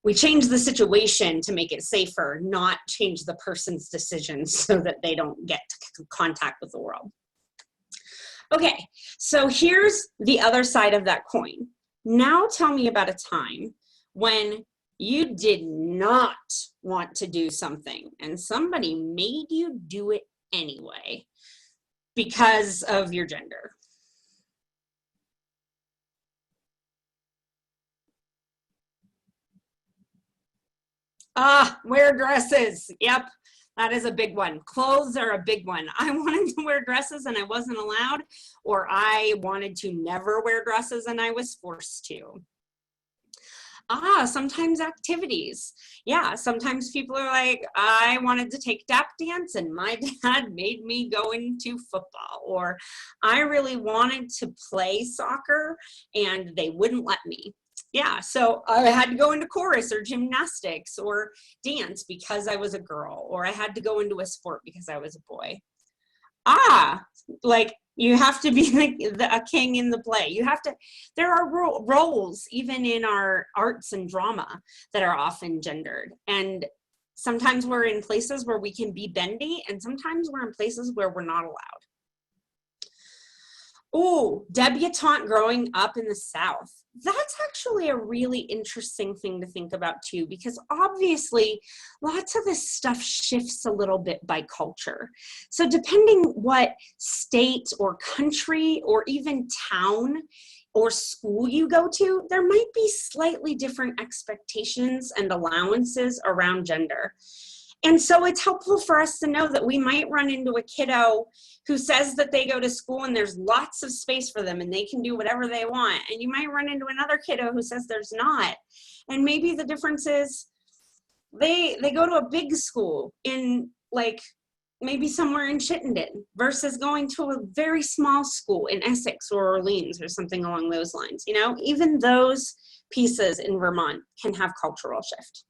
We change the situation to make it safer, not change the person's decisions so that they don't get contact with the world. Okay, so here's the other side of that coin. Now tell me about a time when you did not want to do something and somebody made you do it anyway because of your gender. Wear dresses. Yep, that is a big one. Clothes are a big one. I wanted to wear dresses and I wasn't allowed, or I wanted to never wear dresses and I was forced to. Sometimes activities. Yeah, sometimes people are like, I wanted to take tap dance and my dad made me go into football, or I really wanted to play soccer and they wouldn't let me. Yeah, so I had to go into chorus or gymnastics or dance because I was a girl, or I had to go into a sport because I was a boy. Like you have to be like a king in the play. You have to, there are roles even in our arts and drama that are often gendered. And sometimes we're in places where we can be bendy, and sometimes we're in places where we're not allowed. Oh, debutante growing up in the South. That's actually a really interesting thing to think about too, because obviously lots of this stuff shifts a little bit by culture. So depending what state or country or even town or school you go to, there might be slightly different expectations and allowances around gender. And so it's helpful for us to know that we might run into a kiddo who says that they go to school and there's lots of space for them and they can do whatever they want. And you might run into another kiddo who says there's not. And maybe the difference is they go to a big school in like maybe somewhere in Chittenden versus going to a very small school in Essex or Orleans or something along those lines. You know, even those pieces in Vermont can have cultural shift.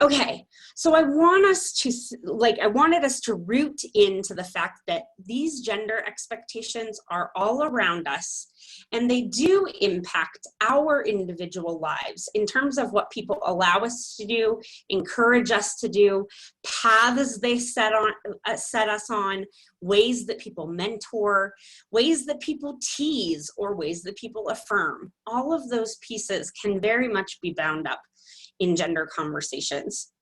Okay, so I wanted us to root into the fact that these gender expectations are all around us, and they do impact our individual lives in terms of what people allow us to do, encourage us to do, paths they set us on, ways that people mentor, ways that people tease, or ways that people affirm. All of those pieces can very much be bound up in gender conversations.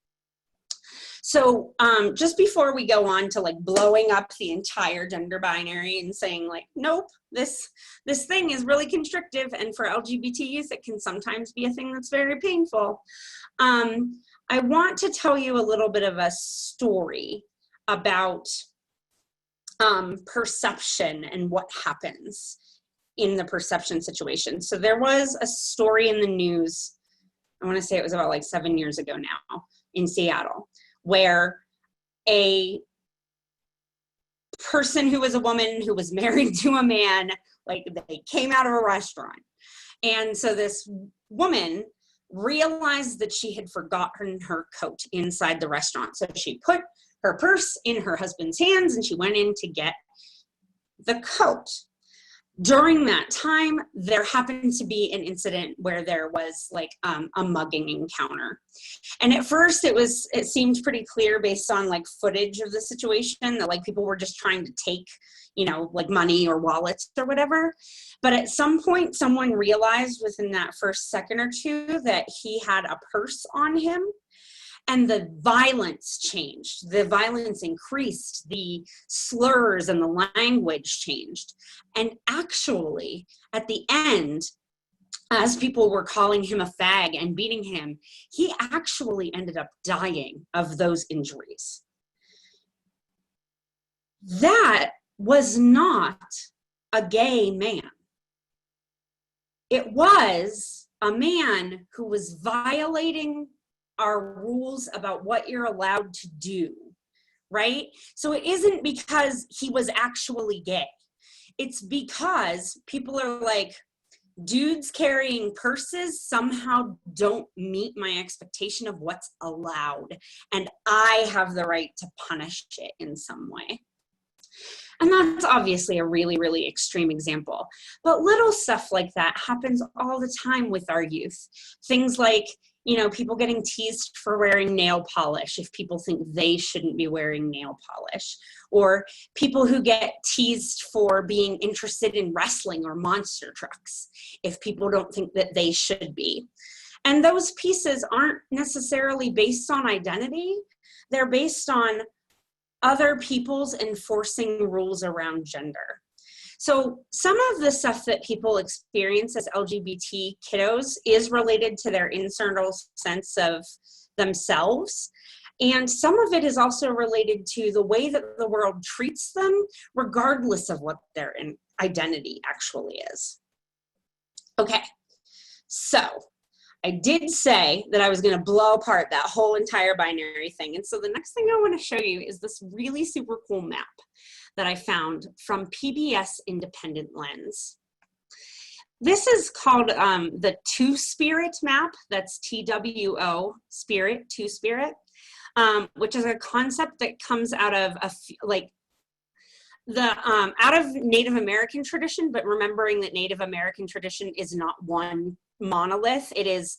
So just before we go on to like blowing up the entire gender binary and saying like, nope, this thing is really constrictive, and for LGBT youth it can sometimes be a thing that's very painful. I want to tell you a little bit of a story about perception and what happens in the perception situation. So there was a story in the news, I want to say it was about like 7 years ago now, in Seattle, where a person who was a woman who was married to a man, like they came out of a restaurant. And so this woman realized that she had forgotten her coat inside the restaurant. So she put her purse in her husband's hands and she went in to get the coat. During that time, there happened to be an incident where there was like a mugging encounter. And at first it seemed pretty clear based on like footage of the situation that like people were just trying to take, you know, like money or wallets or whatever. But at some point, someone realized within that first second or two that he had a purse on him. And the violence changed, the violence increased, the slurs and the language changed. And actually, at the end, as people were calling him a fag and beating him, he actually ended up dying of those injuries. That was not a gay man. It was a man who was violating our rules about what you're allowed to do, right? So it isn't because he was actually gay. It's because people are like, dudes carrying purses somehow don't meet my expectation of what's allowed, and I have the right to punish it in some way. And that's obviously a really, really extreme example. But little stuff like that happens all the time with our youth. Things like, you know, people getting teased for wearing nail polish if people think they shouldn't be wearing nail polish, or people who get teased for being interested in wrestling or monster trucks if people don't think that they should be. And those pieces aren't necessarily based on identity. They're based on other people's enforcing rules around gender. So some of the stuff that people experience as LGBT kiddos is related to their internal sense of themselves. And some of it is also related to the way that the world treats them, regardless of what their identity actually is. Okay, so I did say that I was going to blow apart that whole entire binary thing. And so the next thing I want to show you is this really super cool map that I found from PBS Independent Lens. This is called the Two-Spirit map. That's TWO, spirit, two-spirit, which is a concept that comes out of out of Native American tradition, but remembering that Native American tradition is not one monolith. It is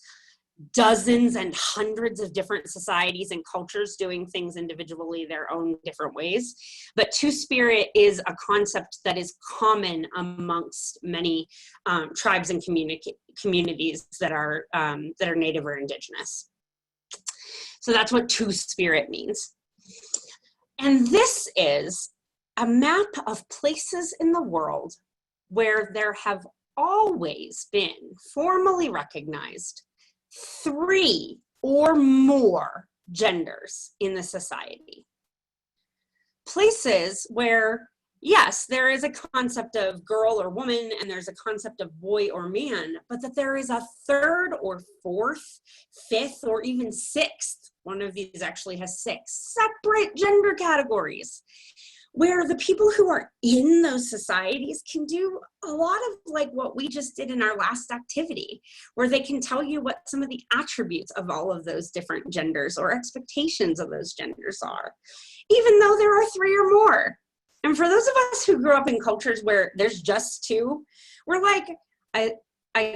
dozens and hundreds of different societies and cultures doing things individually their own different ways. But Two-Spirit is a concept that is common amongst many tribes and communities that are Native or Indigenous. So that's what Two-Spirit means. And this is a map of places in the world where there have always been formally recognized 3 or more genders in the society. Places where, yes, there is a concept of girl or woman and there's a concept of boy or man, but that there is a 3rd or 4th, 5th, or even 6th, one of these actually has 6 separate gender categories, where the people who are in those societies can do a lot of like what we just did in our last activity, where they can tell you what some of the attributes of all of those different genders or expectations of those genders are, even though there are 3 or more. And for those of us who grew up in cultures where there's just 2, we're like, I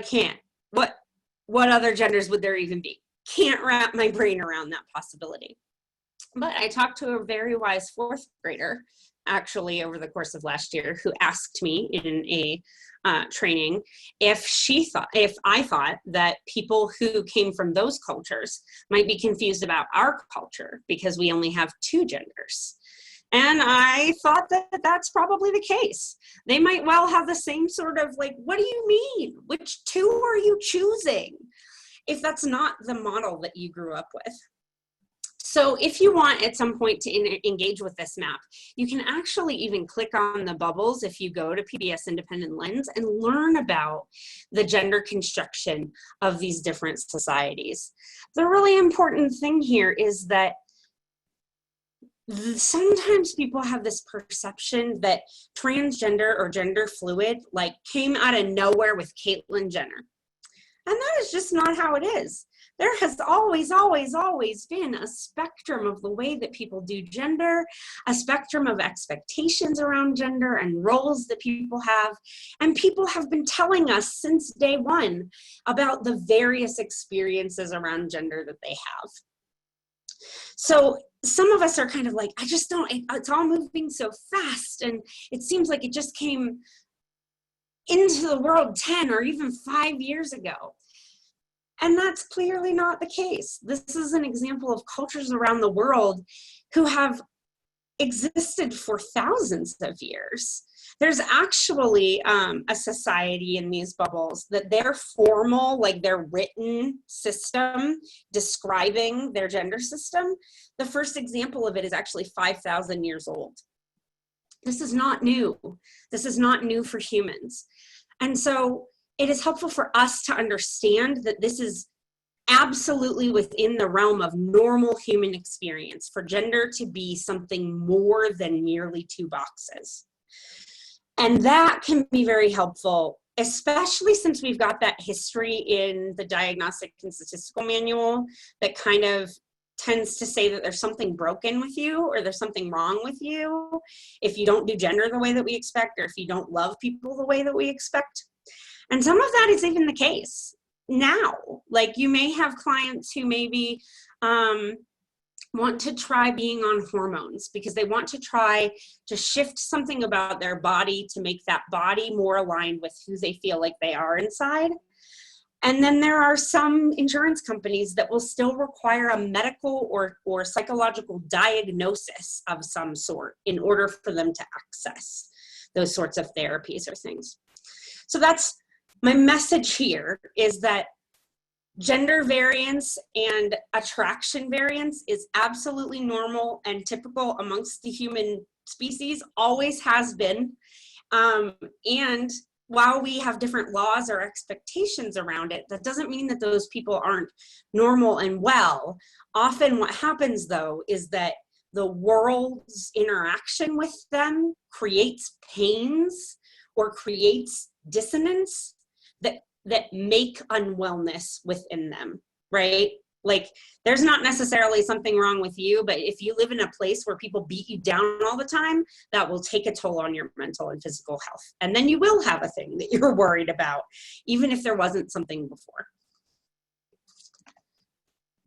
can't. What other genders would there even be? Can't wrap my brain around that possibility. But I talked to a very wise 4th grader, actually, over the course of last year, who asked me in a training if I thought that people who came from those cultures might be confused about our culture because we only have 2 genders. And I thought that that's probably the case. They might well have the same sort of like, what do you mean? Which 2 are you choosing? If that's not the model that you grew up with. So if you want at some point to engage with this map, you can actually even click on the bubbles if you go to PBS Independent Lens and learn about the gender construction of these different societies. The really important thing here is that sometimes people have this perception that transgender or gender fluid like came out of nowhere with Caitlyn Jenner. And that is just not how it is. There has always, always, always been a spectrum of the way that people do gender, a spectrum of expectations around gender and roles that people have. And people have been telling us since day one about the various experiences around gender that they have. So some of us are kind of like, I just don't, it's all moving so fast. And it seems like it just came into the world 10 or even 5 years ago. And that's clearly not the case. This is an example of cultures around the world who have existed for thousands of years. There's actually a society in these bubbles that their formal, like their written system describing their gender system, the first example of it is actually 5,000 years old. This is not new. This is not new for humans. And so it is helpful for us to understand that this is absolutely within the realm of normal human experience for gender to be something more than merely two boxes. And that can be very helpful, especially since we've got that history in the Diagnostic and Statistical Manual that kind of tends to say that there's something broken with you or there's something wrong with you if you don't do gender the way that we expect or if you don't love people the way that we expect. And some of that is even the case now. Like you may have clients who maybe want to try being on hormones because they want to try to shift something about their body to make that body more aligned with who they feel like they are inside. And then there are some insurance companies that will still require a medical or psychological diagnosis of some sort in order for them to access those sorts of therapies or things. So that's my message here, is that gender variance and attraction variance is absolutely normal and typical amongst the human species, always has been. And while we have different laws or expectations around it, that doesn't mean that those people aren't normal and well. Often what happens though is that the world's interaction with them creates pains or creates dissonance that make unwellness within them, right? Like there's not necessarily something wrong with you, but if you live in a place where people beat you down all the time, that will take a toll on your mental and physical health. And then you will have a thing that you're worried about, even if there wasn't something before.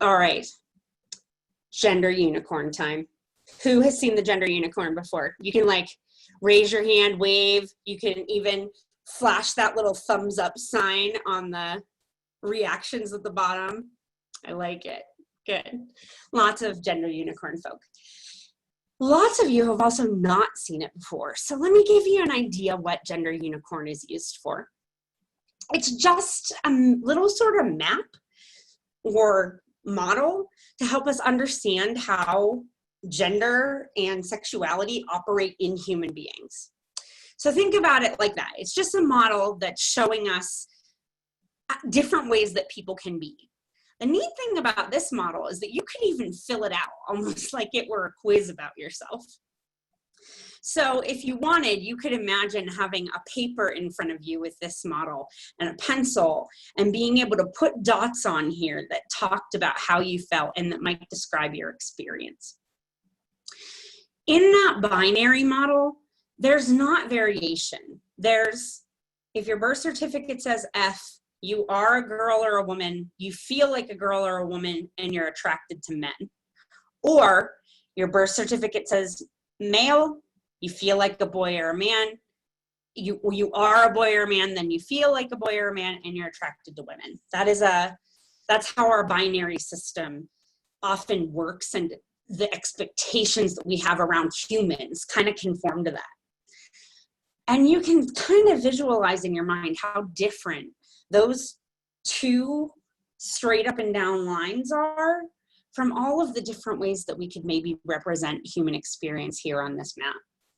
All right, gender unicorn time. Who has seen the gender unicorn before? You can like raise your hand, wave. You can even flash that little thumbs up sign on the reactions at the bottom. I like it. Good. Lots of gender unicorn folk. Lots of you have also not seen it before. So let me give you an idea what gender unicorn is used for. It's just a little sort of map or model to help us understand how gender and sexuality operate in human beings. So think about it like that. It's just a model that's showing us different ways that people can be. The neat thing about this model is that you can even fill it out almost like it were a quiz about yourself. So if you wanted, you could imagine having a paper in front of you with this model and a pencil and being able to put dots on here that talked about how you felt and that might describe your experience. In that binary model, there's not variation. There's, if your birth certificate says F, you are a girl or a woman, you feel like a girl or a woman, and you're attracted to men. Or your birth certificate says male, you feel like a boy or a man, you are a boy or a man, then you feel like a boy or a man, and you're attracted to women. That's how our binary system often works, and the expectations that we have around humans kind of conform to that. And you can kind of visualize in your mind how different those two straight up and down lines are from all of the different ways that we could maybe represent human experience here on this map.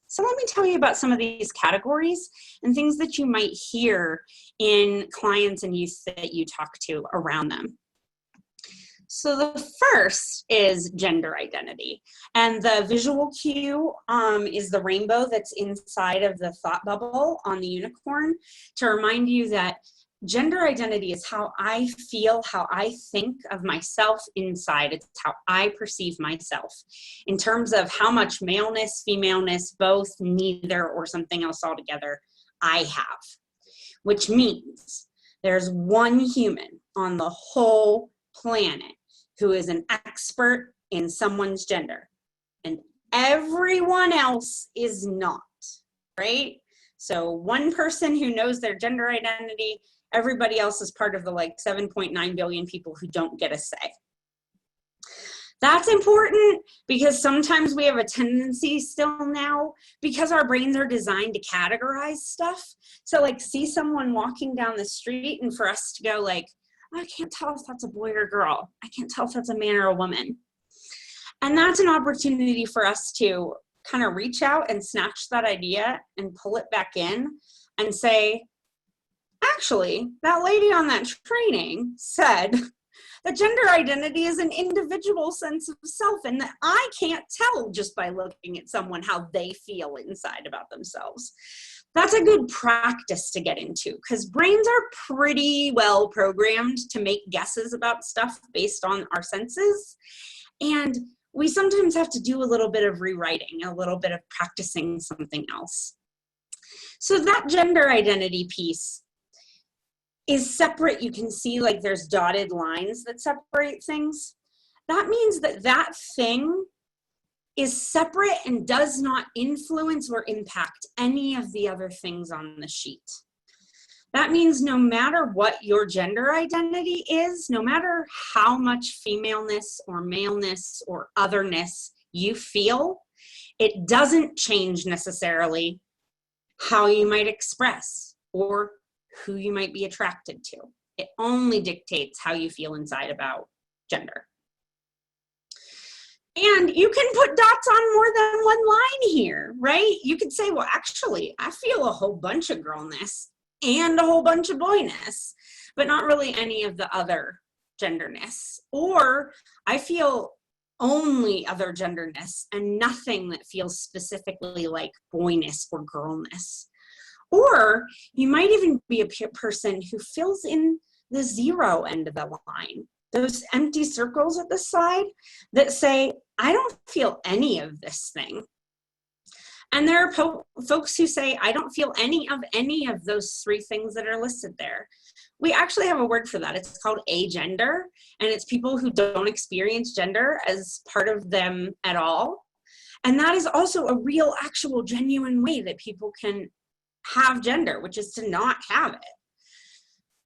So let me tell you about some of these categories and things that you might hear in clients and youth that you talk to around them. So the first is gender identity. And the visual cue is the rainbow that's inside of the thought bubble on the unicorn to remind you that Gender identity is how I feel, how I think of myself inside. It's how I perceive myself in terms of how much maleness, femaleness, both, neither, or something else altogether I have. Which means there's one human on the whole planet who is an expert in someone's gender, and everyone else is not, right? So one person who knows their gender identity, everybody else is part of the like 7.9 billion people who don't get a say. That's important because sometimes we have a tendency still now, because our brains are designed to categorize stuff. So like see someone walking down the street and for us to go like, I can't tell if that's a boy or girl. I can't tell if that's a man or a woman. And that's an opportunity for us to kind of reach out and snatch that idea and pull it back in and say, actually, that lady on that training said that gender identity is an individual sense of self and that I can't tell just by looking at someone how they feel inside about themselves. That's a good practice to get into because brains are pretty well programmed to make guesses about stuff based on our senses. And we sometimes have to do a little bit of rewriting, a little bit of practicing something else. So that gender identity piece is separate. You can see like there's dotted lines that separate things. That means that that thing is separate and does not influence or impact any of the other things on the sheet. That means no matter what your gender identity is, no matter how much femaleness or maleness or otherness you feel, it doesn't change necessarily how you might express or who you might be attracted to. It only dictates how you feel inside about gender. And you can put dots on more than one line here, right? You could say, well, actually, I feel a whole bunch of girlness and a whole bunch of boyness, but not really any of the other genderness. Or I feel only other genderness and nothing that feels specifically like boyness or girlness. Or you might even be a person who fills in the zero end of the line, those empty circles at the side that say, I don't feel any of this thing. And there are folks who say, I don't feel any of those three things that are listed there. We actually have a word for that. It's called agender, and it's people who don't experience gender as part of them at all. And that is also a real, actual, genuine way that people can have gender, which is to not have it.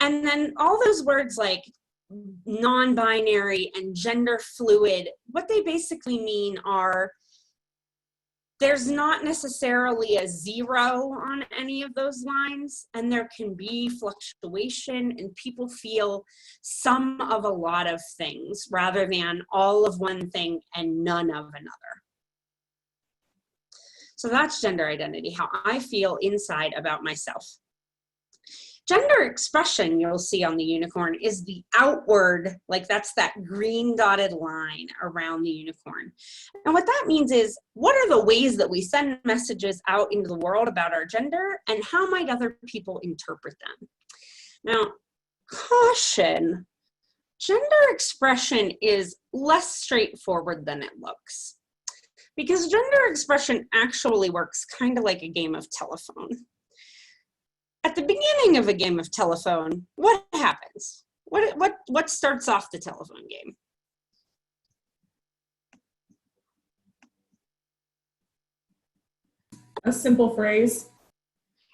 And then all those words like non-binary and gender fluid, what they basically mean are there's not necessarily a zero on any of those lines, and there can be fluctuation, and people feel some of a lot of things rather than all of one thing and none of another. So that's gender identity, how I feel inside about myself. Gender expression, you'll see on the unicorn, is the outward, like that's that green dotted line around the unicorn. And what that means is, what are the ways that we send messages out into the world about our gender, and how might other people interpret them? Now, caution, gender expression is less straightforward than it looks, because gender expression actually works kind of like a game of telephone. At the beginning of a game of telephone, what happens? What starts off the telephone game? A simple phrase.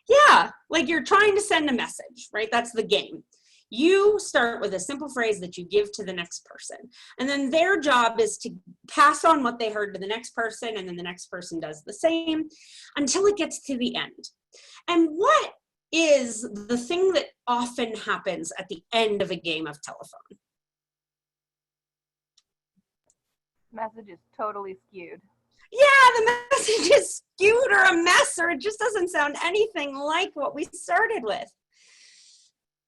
Yeah, like you're trying to send a message, right? That's the game. You start with a simple phrase that you give to the next person. And then their job is to pass on what they heard to the next person, and then the next person does the same until it gets to the end. And what is the thing that often happens at the end of a game of telephone? Message is totally skewed. Yeah, the message is skewed or a mess, or it just doesn't sound anything like what we started with.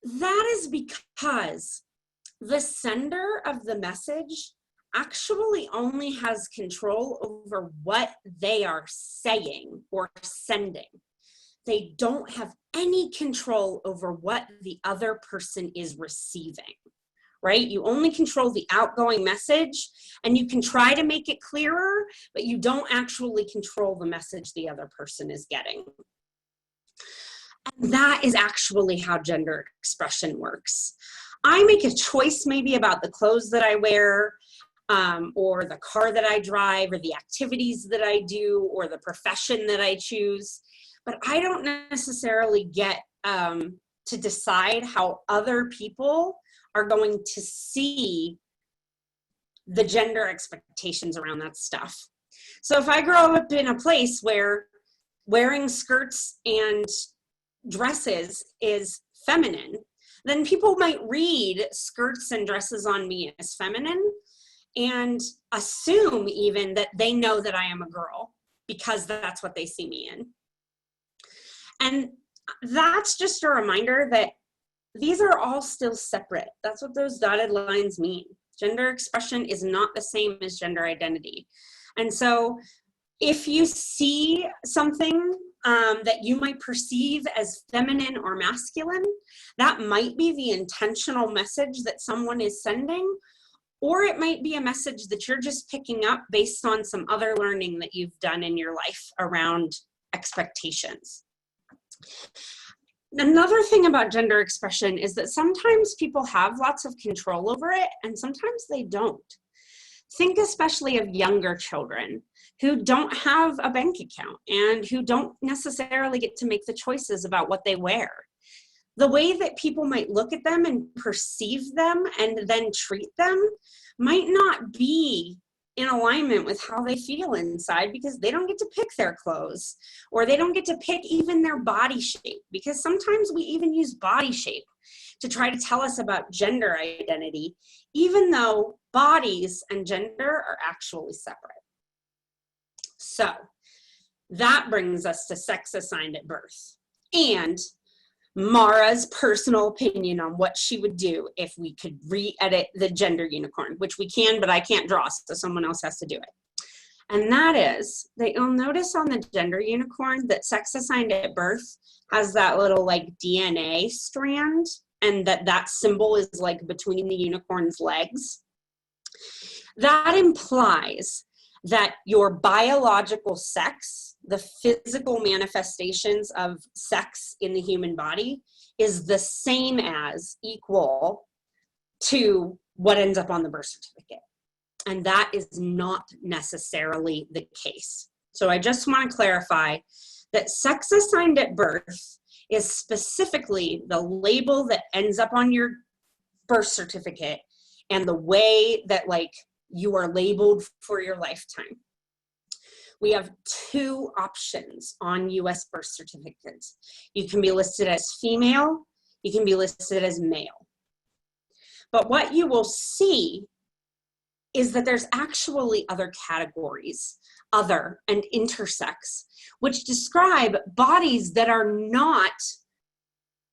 That is because the sender of the message actually only has control over what they are saying or sending. they don't have any control over what the other person is receiving, right? You only control the outgoing message, and you can try to make it clearer, but you don't actually control the message the other person is getting. And that is actually how gender expression works. I make a choice maybe about the clothes that I wear, or the car that I drive, or the activities that I do, or the profession that I choose. But I don't necessarily get to decide how other people are going to see the gender expectations around that stuff. So if I grow up in a place where wearing skirts and dresses is feminine, then people might read skirts and dresses on me as feminine and assume even that they know that I am a girl because that's what they see me in. And that's just a reminder that these are all still separate. That's what those dotted lines mean. Gender expression is not the same as gender identity. And so if you see something that you might perceive as feminine or masculine, that might be the intentional message that someone is sending, or it might be a message that you're just picking up based on some other learning that you've done in your life around expectations. Another thing about gender expression is that sometimes people have lots of control over it and sometimes they don't. Think especially of younger children who don't have a bank account and who don't necessarily get to make the choices about what they wear. The way that people might look at them and perceive them and then treat them might not be in alignment with how they feel inside, because they don't get to pick their clothes, or they don't get to pick even their body shape, because sometimes we even use body shape to try to tell us about gender identity, even though bodies and gender are actually separate. So that brings us to sex assigned at birth and Mara's personal opinion on what she would do if we could re-edit the gender unicorn, which we can, but I can't draw, so someone else has to do it. And that is that you'll notice on the gender unicorn that sex assigned at birth has that little like DNA strand, and that symbol is like between the unicorn's legs. That implies that your biological sex, the physical manifestations of sex in the human body, is the same as, equal to what ends up on the birth certificate. And that is not necessarily the case. So I just want to clarify that sex assigned at birth is specifically the label that ends up on your birth certificate and the way that like you are labeled for your lifetime. We have two options on US birth certificates. You can be listed as female, you can be listed as male. But what you will see is that there's actually other categories, other and intersex, which describe bodies that are not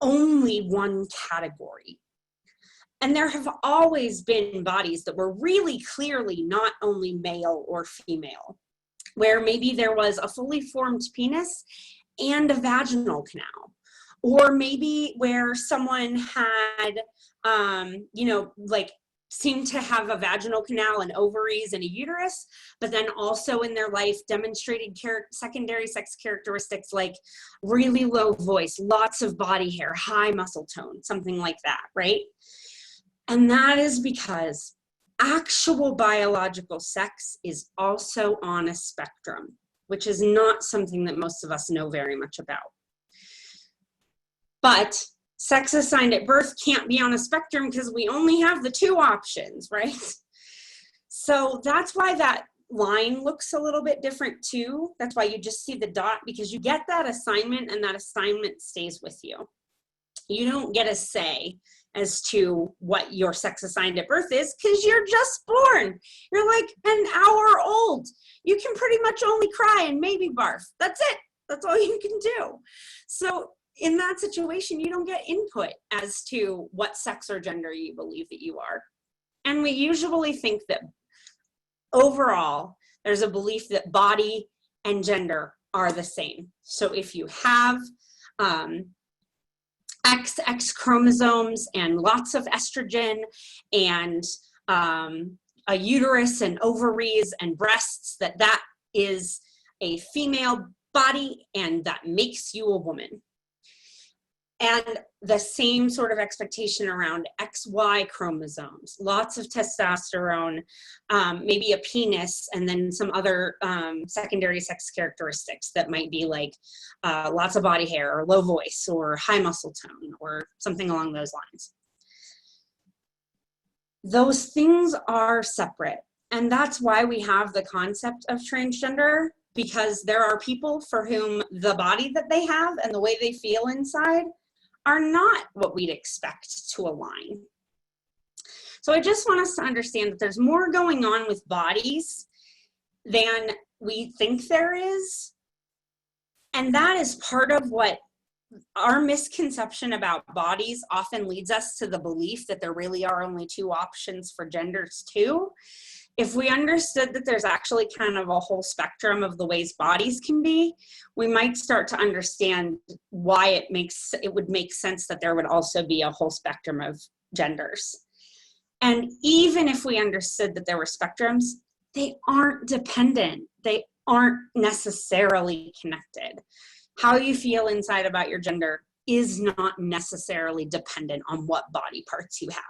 only one category. And there have always been bodies that were really clearly not only male or female, where maybe there was a fully formed penis and a vaginal canal, or maybe where someone had, like seemed to have a vaginal canal and ovaries and a uterus, but then also in their life demonstrated secondary sex characteristics like really low voice, lots of body hair, high muscle tone, something like that, right? And that is because actual biological sex is also on a spectrum, which is not something that most of us know very much about. But sex assigned at birth can't be on a spectrum because we only have the two options, right? So that's why that line looks a little bit different too. That's why you just see the dot, because you get that assignment and that assignment stays with you. You don't get a say as to what your sex assigned at birth is because you're just born. You're like an hour old. You can pretty much only cry and maybe barf. That's it. That's all you can do. So in that situation, you don't get input as to what sex or gender you believe that you are. And we usually think that overall, there's a belief that body and gender are the same. So if you have XX chromosomes and lots of estrogen and a uterus and ovaries and breasts, that is a female body and that makes you a woman. And the same sort of expectation around XY chromosomes, lots of testosterone, maybe a penis, and then some other secondary sex characteristics that might be like lots of body hair or low voice or high muscle tone or something along those lines. Those things are separate. And that's why we have the concept of transgender, because there are people for whom the body that they have and the way they feel inside are not what we'd expect to align. So I just want us to understand that there's more going on with bodies than we think there is. And that is part of what our misconception about bodies often leads us to the belief that there really are only two options for genders too. If we understood that there's actually kind of a whole spectrum of the ways bodies can be, we might start to understand why it would make sense that there would also be a whole spectrum of genders. And even if we understood that there were spectrums, they aren't dependent. They aren't necessarily connected. How you feel inside about your gender is not necessarily dependent on what body parts you have.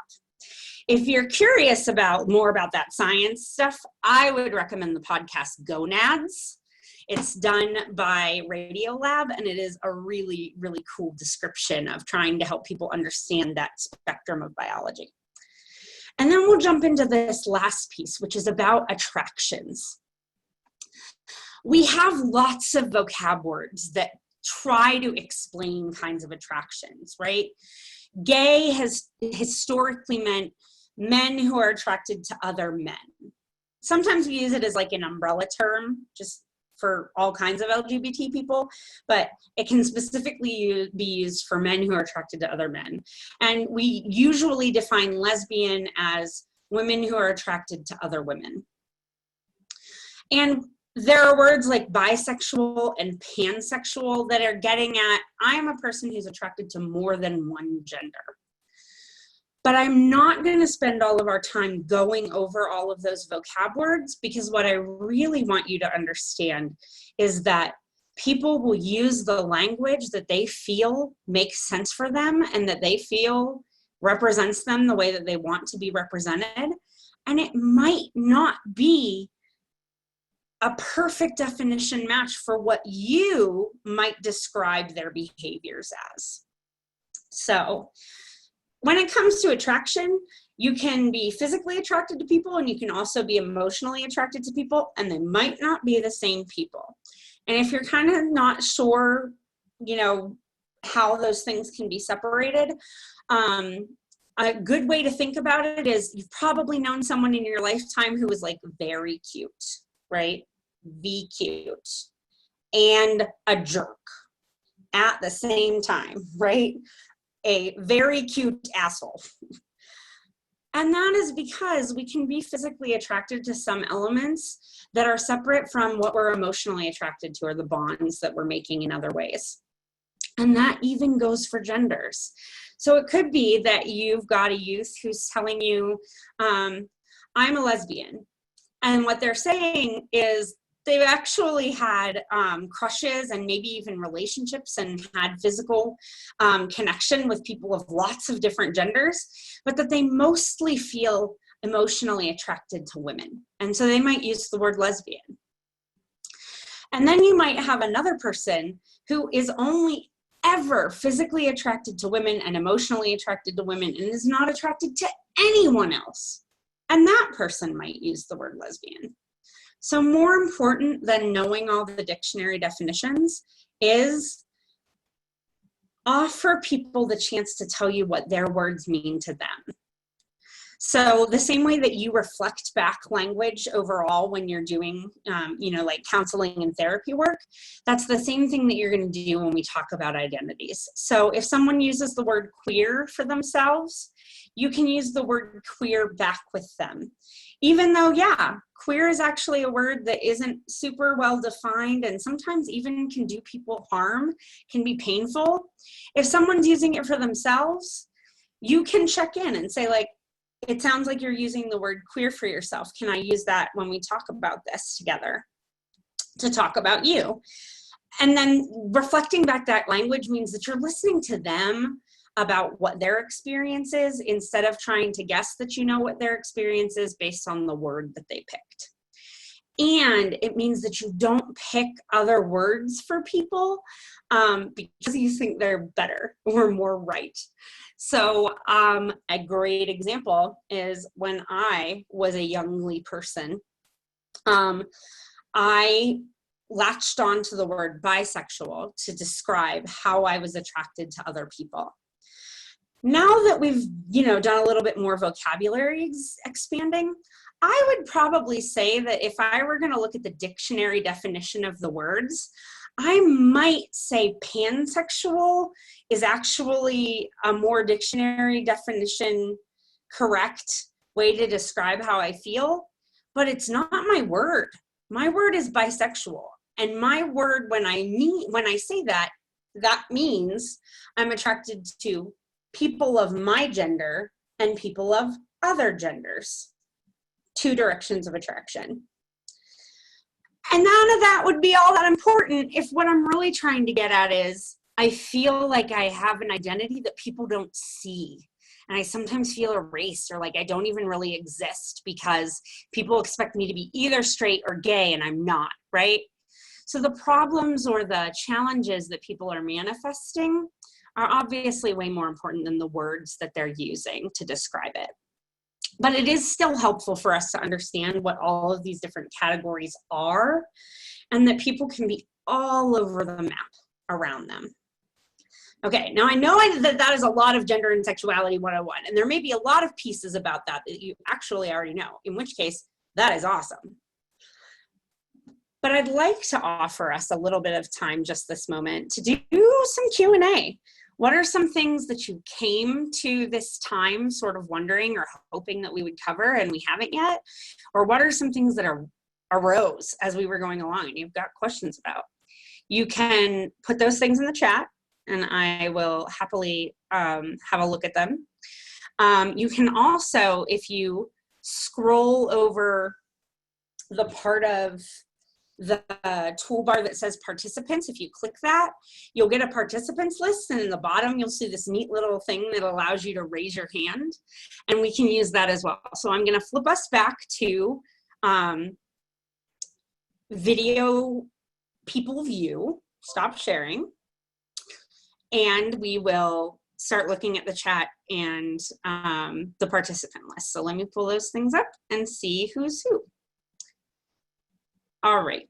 If you're curious more about that science stuff, I would recommend the podcast Gonads. It's done by Radiolab, and it is a really, really cool description of trying to help people understand that spectrum of biology. And then we'll jump into this last piece, which is about attractions. We have lots of vocab words that try to explain kinds of attractions, right? Gay has historically meant men who are attracted to other men. Sometimes we use it as like an umbrella term, just for all kinds of LGBT people, but it can specifically be used for men who are attracted to other men. And we usually define lesbian as women who are attracted to other women. And there are words like bisexual and pansexual that are getting at, I'm a person who's attracted to more than one gender. But I'm not going to spend all of our time going over all of those vocab words, because what I really want you to understand is that people will use the language that they feel makes sense for them and that they feel represents them the way that they want to be represented. And it might not be a perfect definition match for what you might describe their behaviors as. So when it comes to attraction, you can be physically attracted to people and you can also be emotionally attracted to people, and they might not be the same people. And if you're kind of not sure, how those things can be separated, a good way to think about it is you've probably known someone in your lifetime who was like very cute, right? Be cute and a jerk at the same time, right? A very cute asshole. And that is because we can be physically attracted to some elements that are separate from what we're emotionally attracted to, or the bonds that we're making in other ways. And that even goes for genders. So it could be that you've got a youth who's telling you, I'm a lesbian. And what they're saying is they've actually had crushes and maybe even relationships and had physical connection with people of lots of different genders, but that they mostly feel emotionally attracted to women. And so they might use the word lesbian. And then you might have another person who is only ever physically attracted to women and emotionally attracted to women and is not attracted to anyone else. And that person might use the word lesbian. So more important than knowing all the dictionary definitions is offer people the chance to tell you what their words mean to them. So the same way that you reflect back language overall when you're doing, like counseling and therapy work, that's the same thing that you're going to do when we talk about identities. So if someone uses the word queer for themselves, you can use the word queer back with them. Even though, yeah, queer is actually a word that isn't super well defined and sometimes even can do people harm, can be painful. If someone's using it for themselves, you can check in and say, like, it sounds like you're using the word queer for yourself. Can I use that when we talk about this together to talk about you? And then reflecting back that language means that you're listening to them about what their experience is instead of trying to guess that you know what their experience is based on the word that they picked. And it means that you don't pick other words for people because you think they're better or more right. So a great example is when I was a youngly person, I latched onto the word bisexual to describe how I was attracted to other people. Now that we've, done a little bit more vocabulary expanding, I would probably say that if I were going to look at the dictionary definition of the words, I might say pansexual is actually a more dictionary definition correct way to describe how I feel, but it's not my word. My word is bisexual. And my word, when I say that, that means I'm attracted to people of my gender and people of other genders. Two directions of attraction. And none of that would be all that important if what I'm really trying to get at is I feel like I have an identity that people don't see. And I sometimes feel erased or like I don't even really exist because people expect me to be either straight or gay and I'm not, right? So the problems or the challenges that people are manifesting are obviously way more important than the words that they're using to describe it. But it is still helpful for us to understand what all of these different categories are and that people can be all over the map around them. Okay, now I know that is a lot of gender and sexuality 101, and there may be a lot of pieces about that you actually already know, in which case that is awesome. But I'd like to offer us a little bit of time just this moment to do some Q&A. What are some things that you came to this time sort of wondering or hoping that we would cover and we haven't yet? Or what are some things that arose as we were going along and you've got questions about? You can put those things in the chat and I will happily have a look at them. You can also, if you scroll over the part of the toolbar that says participants, if you click that, you'll get a participants list, and in the bottom you'll see this neat little thing that allows you to raise your hand, and we can use that as well. So I'm going to flip us back to video people view, stop sharing, and we will start looking at the chat and the participant list. So let me pull those things up and see who's who. All right.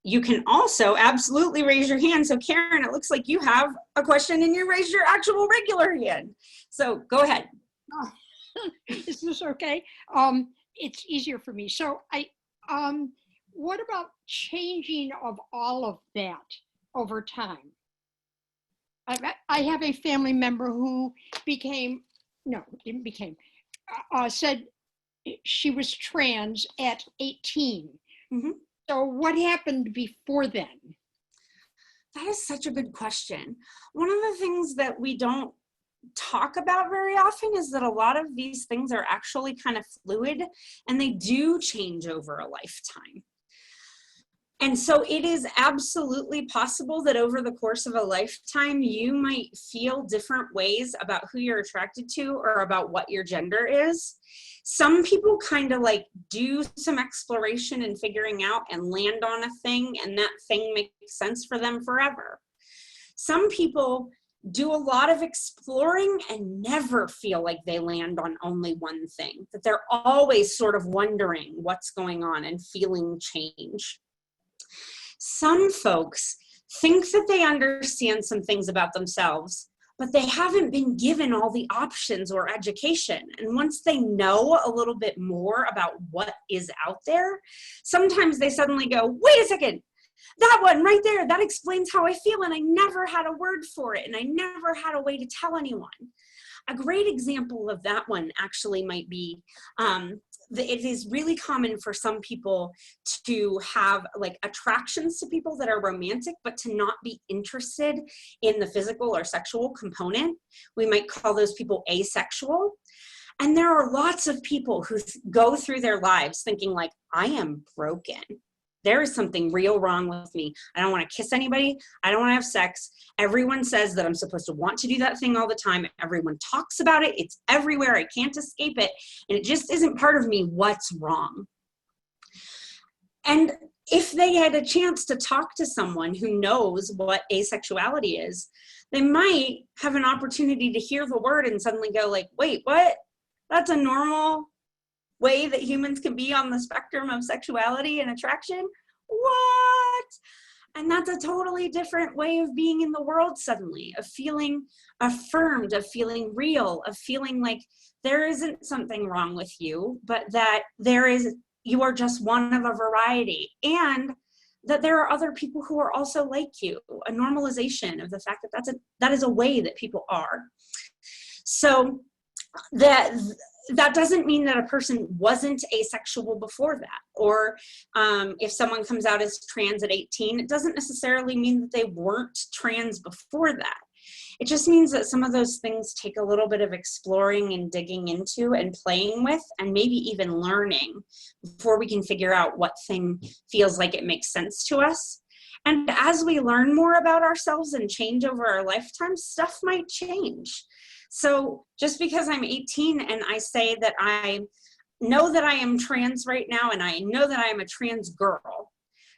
You can also absolutely raise your hand. So Karen, it looks like you have a question and you raised your actual regular hand. So go ahead. Oh, is this okay? It's easier for me. So what about changing of all of that over time? I have a family member who said she was trans at 18. Mm-hmm. So what happened before then? That is such a good question. One of the things that we don't talk about very often is that a lot of these things are actually kind of fluid and they do change over a lifetime. And so it is absolutely possible that over the course of a lifetime, you might feel different ways about who you're attracted to or about what your gender is. Some people kind of like do some exploration and figuring out and land on a thing, and that thing makes sense for them forever. Some people do a lot of exploring and never feel like they land on only one thing, that they're always sort of wondering what's going on and feeling change. Some folks think that they understand some things about themselves, but they haven't been given all the options or education. And once they know a little bit more about what is out there, sometimes they suddenly go, wait a second, that one right there, that explains how I feel, and I never had a word for it, and I never had a way to tell anyone. A great example of that one actually might be, it is really common for some people to have like attractions to people that are romantic, but to not be interested in the physical or sexual component. We might call those people asexual. And there are lots of people who go through their lives thinking like, I am broken. There is something real wrong with me. I don't want to kiss anybody. I don't want to have sex. Everyone says that I'm supposed to want to do that thing all the time. Everyone talks about it. It's everywhere. I can't escape it. And it just isn't part of me. What's wrong? And if they had a chance to talk to someone who knows what asexuality is, they might have an opportunity to hear the word and suddenly go like, wait, what? That's a normal way that humans can be on the spectrum of sexuality and attraction? What? And that's a totally different way of being in the world suddenly, of feeling affirmed, of feeling real, of feeling like there isn't something wrong with you, but that you are just one of a variety, and that there are other people who are also like you, a normalization of the fact that that is a way that people are. So that doesn't mean that a person wasn't asexual before that, or if someone comes out as trans at 18, it doesn't necessarily mean that they weren't trans before that. It just means that some of those things take a little bit of exploring and digging into and playing with, and maybe even learning before we can figure out what thing feels like it makes sense to us. And as we learn more about ourselves and change over our lifetime, stuff might change. So just because I'm 18 and I say that I know that I am trans right now and I know that I am a trans girl,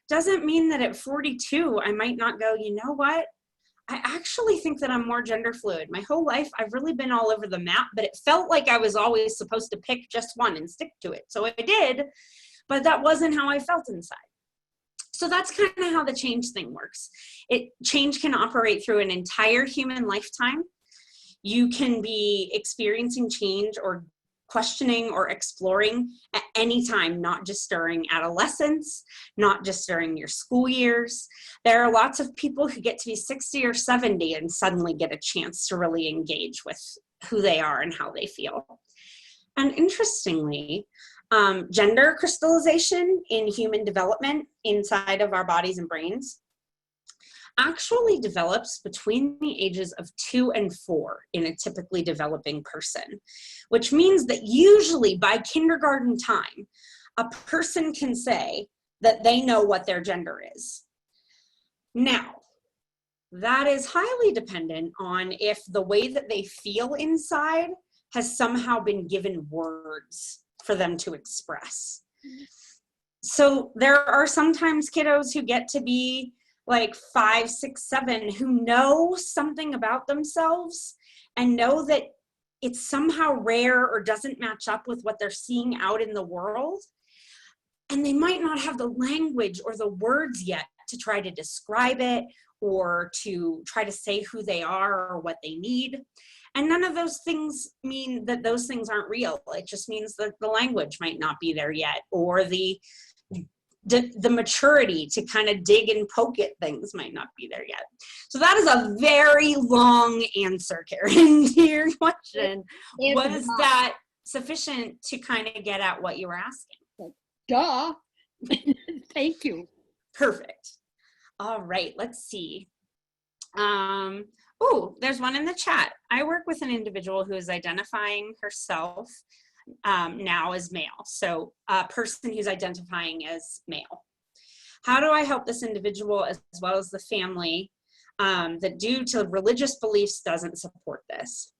doesn't mean that at 42 I might not go, you know what? I actually think that I'm more gender fluid. My whole life I've really been all over the map, but it felt like I was always supposed to pick just one and stick to it. So I did, but that wasn't how I felt inside. So that's kind of how the change thing works. Change can operate through an entire human lifetime. You can be experiencing change or questioning or exploring at any time, not just during adolescence, not just during your school years. There are lots of people who get to be 60 or 70 and suddenly get a chance to really engage with who they are and how they feel. And interestingly, gender crystallization in human development inside of our bodies and brains actually develops between the ages of 2 and 4 in a typically developing person, which means that usually by kindergarten time, a person can say that they know what their gender is. Now, that is highly dependent on if the way that they feel inside has somehow been given words for them to express. So there are sometimes kiddos who get to be like 5, 6, 7, who know something about themselves and know that it's somehow rare or doesn't match up with what they're seeing out in the world. And they might not have the language or the words yet to try to describe it or to try to say who they are or what they need. And none of those things mean that those things aren't real. It just means that the language might not be there yet, or the maturity to kind of dig and poke at things might not be there yet. So that is a very long answer, Karen, to your question. Was that sufficient to kind of get at what you were asking? Duh. Thank you. Perfect. All right, let's see. Oh, there's one in the chat. I work with an individual who is identifying herself now as male. So a person who's identifying as male. How do I help this individual as well as the family that due to religious beliefs doesn't support this?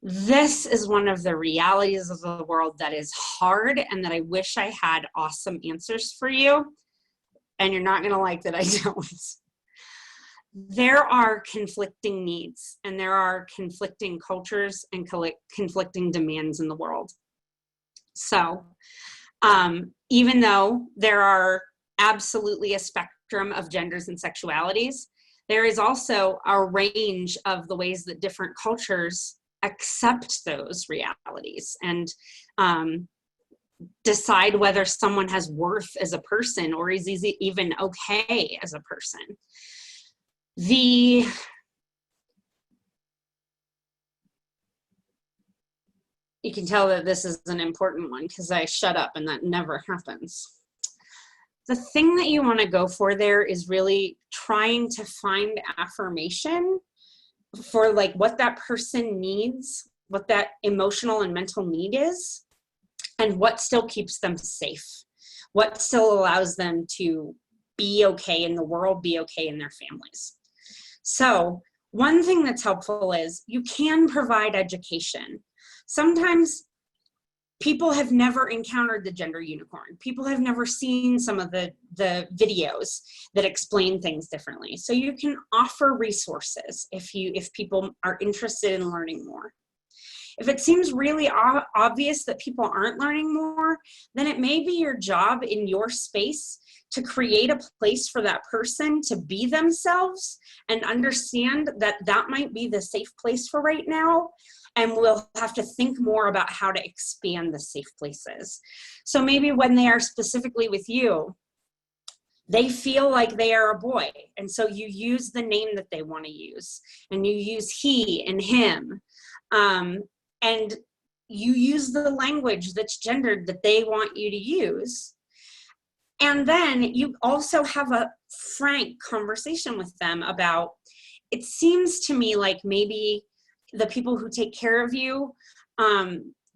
This is one of the realities of the world that is hard and that I wish I had awesome answers for you. And you're not gonna like that I don't. There are conflicting needs and there are conflicting cultures and conflicting demands in the world. So even though there are absolutely a spectrum of genders and sexualities, there is also a range of the ways that different cultures accept those realities and decide whether someone has worth as a person or is even okay as a person. You can tell that this is an important one because I shut up and that never happens. The thing that you want to go for there is really trying to find affirmation for like what that person needs, what that emotional and mental need is, and what still keeps them safe, what still allows them to be okay in the world, be okay in their families. So one thing that's helpful is you can provide education. Sometimes people have never encountered the gender unicorn. People have never seen some of the videos that explain things differently. So you can offer resources if people are interested in learning more. If it seems really obvious that people aren't learning more, then it may be your job in your space to create a place for that person to be themselves and understand that that might be the safe place for right now. And we'll have to think more about how to expand the safe places. So maybe when they are specifically with you, they feel like they are a boy. And so you use the name that they want to use. And you use he and him. And you use the language that's gendered that they want you to use. And then you also have a frank conversation with them about, it seems to me like maybe the people who take care of you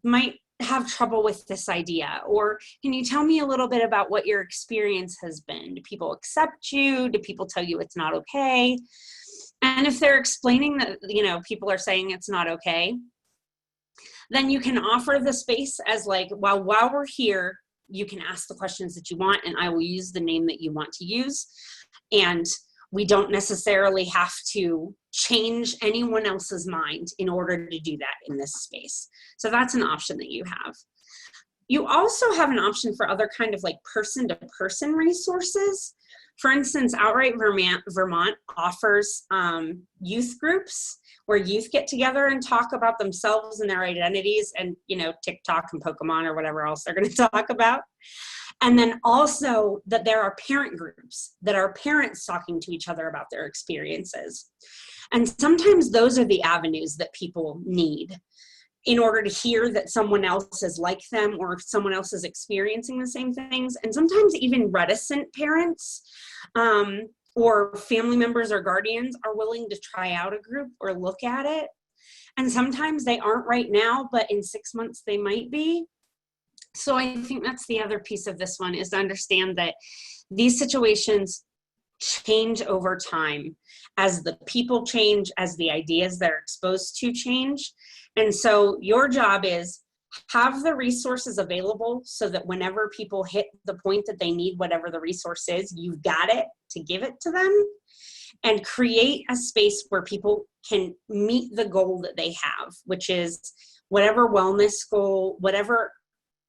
might have trouble with this idea. Or can you tell me a little bit about what your experience has been? Do people accept you? Do people tell you it's not okay? And if they're explaining that, people are saying it's not okay, then you can offer the space as like, while we're here, you can ask the questions that you want and I will use the name that you want to use. And we don't necessarily have to change anyone else's mind in order to do that in this space. So that's an option that you have. You also have an option for other kind of like person-to-person resources. For instance, Outright Vermont offers youth groups where youth get together and talk about themselves and their identities and, TikTok and Pokemon or whatever else they're going to talk about. And then also that there are parent groups that are parents talking to each other about their experiences. And sometimes those are the avenues that people need in order to hear that someone else is like them or someone else is experiencing the same things. And sometimes even reticent parents or family members or guardians are willing to try out a group or look at it. And sometimes they aren't right now, but in 6 months they might be. So I think that's the other piece of this one, is to understand that these situations change over time as the people change, as the ideas they're exposed to change. And so your job is have the resources available so that whenever people hit the point that they need whatever the resource is, you've got it to give it to them, and create a space where people can meet the goal that they have, which is whatever wellness goal, whatever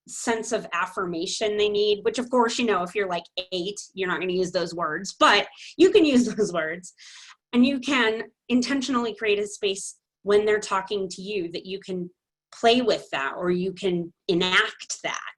sense of affirmation they need, which of course, if you're like 8, you're not going to use those words, but you can use those words. And you can intentionally create a space when they're talking to you that you can play with that, or you can enact that,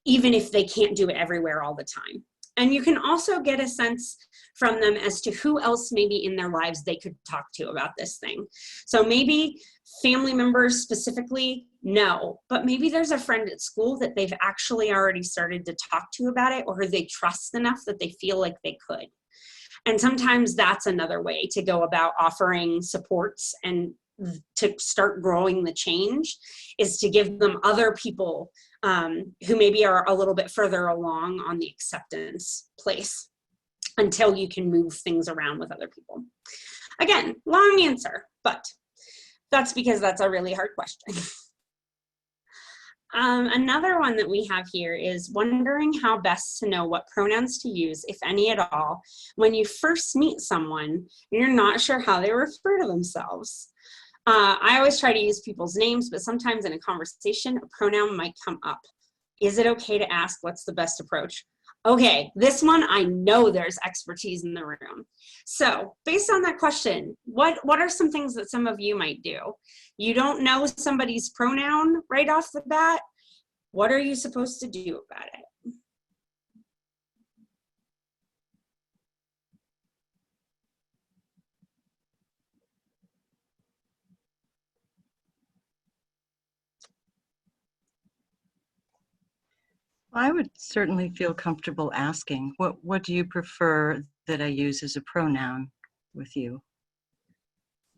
even if they can't do it everywhere all the time. And you can also get a sense from them as to who else maybe in their lives they could talk to about this thing. So maybe family members specifically, no, but maybe there's a friend at school that they've actually already started to talk to about it, or who they trust enough that they feel like they could. And sometimes that's another way to go about offering supports and to start growing the change, is to give them other people who maybe are a little bit further along on the acceptance place until you can move things around with other people. Again, long answer, but that's because that's a really hard question. Another one that we have here is wondering how best to know what pronouns to use, if any at all, when you first meet someone and you're not sure how they refer to themselves. I always try to use people's names, but sometimes in a conversation, a pronoun might come up. Is it okay to ask what's the best approach? Okay, this one, I know there's expertise in the room. So based on that question, what are some things that some of you might do? You don't know somebody's pronoun right off the bat. What are you supposed to do about it? I would certainly feel comfortable asking, what do you prefer that I use as a pronoun with you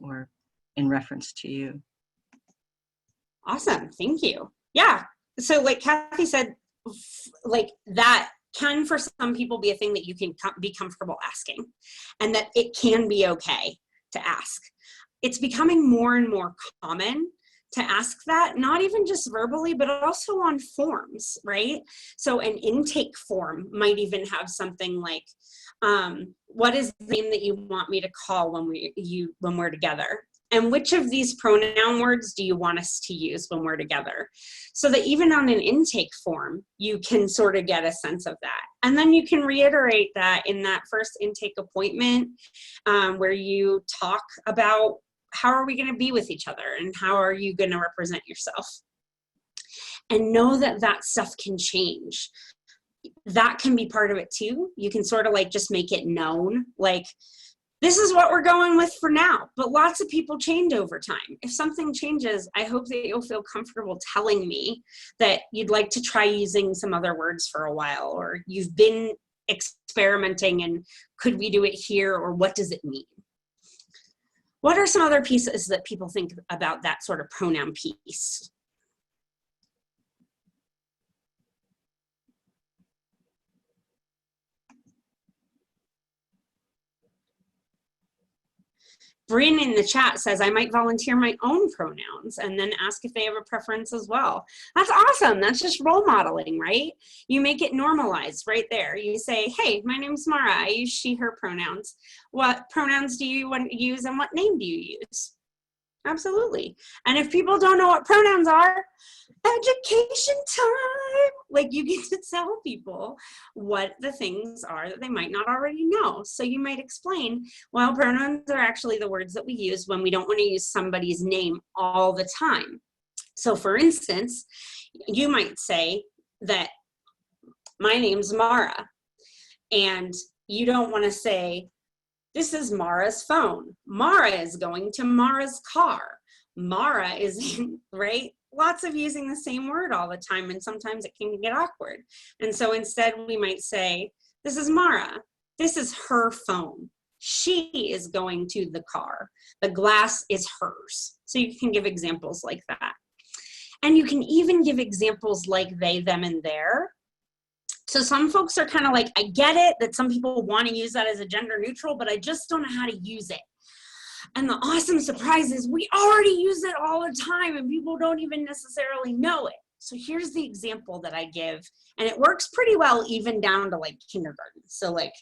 or in reference to you? Awesome, thank you. Yeah, so like Kathy said, like that can for some people be a thing that you can be comfortable asking, and that it can be okay to ask. It's becoming more and more common to ask that, not even just verbally, but also on forms, right? So an intake form might even have something like, what is the name that you want me to call when we're together? And which of these pronoun words do you want us to use when we're together? So that even on an intake form, you can sort of get a sense of that. And then you can reiterate that in that first intake appointment, where you talk about how are we going to be with each other and how are you going to represent yourself? And know that that stuff can change. That can be part of it too. You can sort of like just make it known, like, this is what we're going with for now, but lots of people change over time. If something changes, I hope that you'll feel comfortable telling me that you'd like to try using some other words for a while, or you've been experimenting and could we do it here, or what does it mean? What are some other pieces that people think about that sort of pronoun piece? Bryn in the chat says, I might volunteer my own pronouns and then ask if they have a preference as well. That's awesome. That's just role modeling, right? You make it normalized right there. You say, hey, my name's Mara. I use she, her pronouns. What pronouns do you want to use and what name do you use? Absolutely. And if people don't know what pronouns are, education time. Like, you get to tell people what the things are that they might not already know. So you might explain, well, pronouns are actually the words that we use when we don't want to use somebody's name all the time. So for instance, you might say that my name's Mara, and you don't want to say, this is Mara's phone. Mara is going to Mara's car. Mara is, right? Lots of using the same word all the time, and sometimes it can get awkward. And so instead we might say, this is Mara. This is her phone. She is going to the car. The glass is hers. So you can give examples like that. And you can even give examples like they, them, and their. So some folks are kind of like, I get it that some people want to use that as a gender neutral, but I just don't know how to use it. And the awesome surprise is we already use it all the time and people don't even necessarily know it. So here's the example that I give, and it works pretty well even down to like kindergarten. So like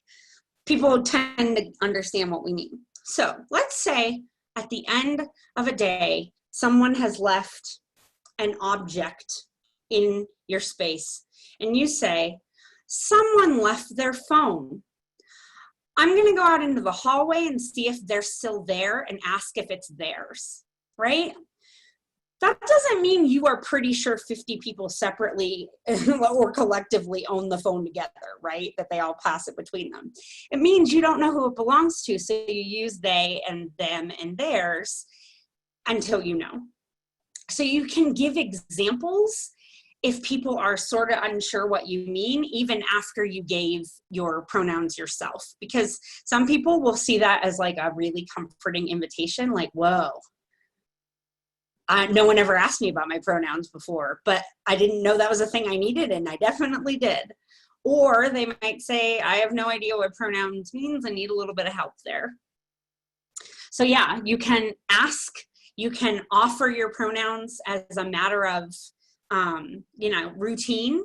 people tend to understand what we mean. So let's say at the end of a day, someone has left an object in your space and you say, someone left their phone. I'm going to go out into the hallway and see if they're still there and ask if it's theirs, right? That doesn't mean you are pretty sure 50 people separately or collectively own the phone together, right? That they all pass it between them. It means you don't know who it belongs to, so you use they and them and theirs until you know. So you can give examples if people are sort of unsure what you mean, even after you gave your pronouns yourself, because some people will see that as like a really comforting invitation, like, whoa, no one ever asked me about my pronouns before, but I didn't know that was a thing I needed, and I definitely did. Or they might say, I have no idea what pronouns means, I need a little bit of help there. So yeah, you can ask, you can offer your pronouns as a matter of routine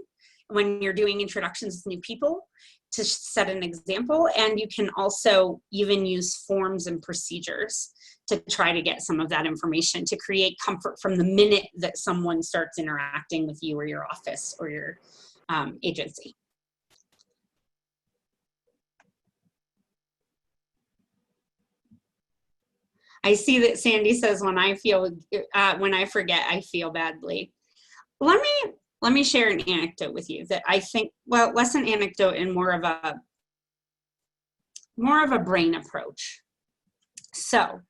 when you're doing introductions with new people to set an example. And you can also even use forms and procedures to try to get some of that information to create comfort from the minute that someone starts interacting with you or your office or your agency. I see that Sandy says when I forget, I feel badly. Let me share an anecdote with you that I think, well, less an anecdote and more of a brain approach. So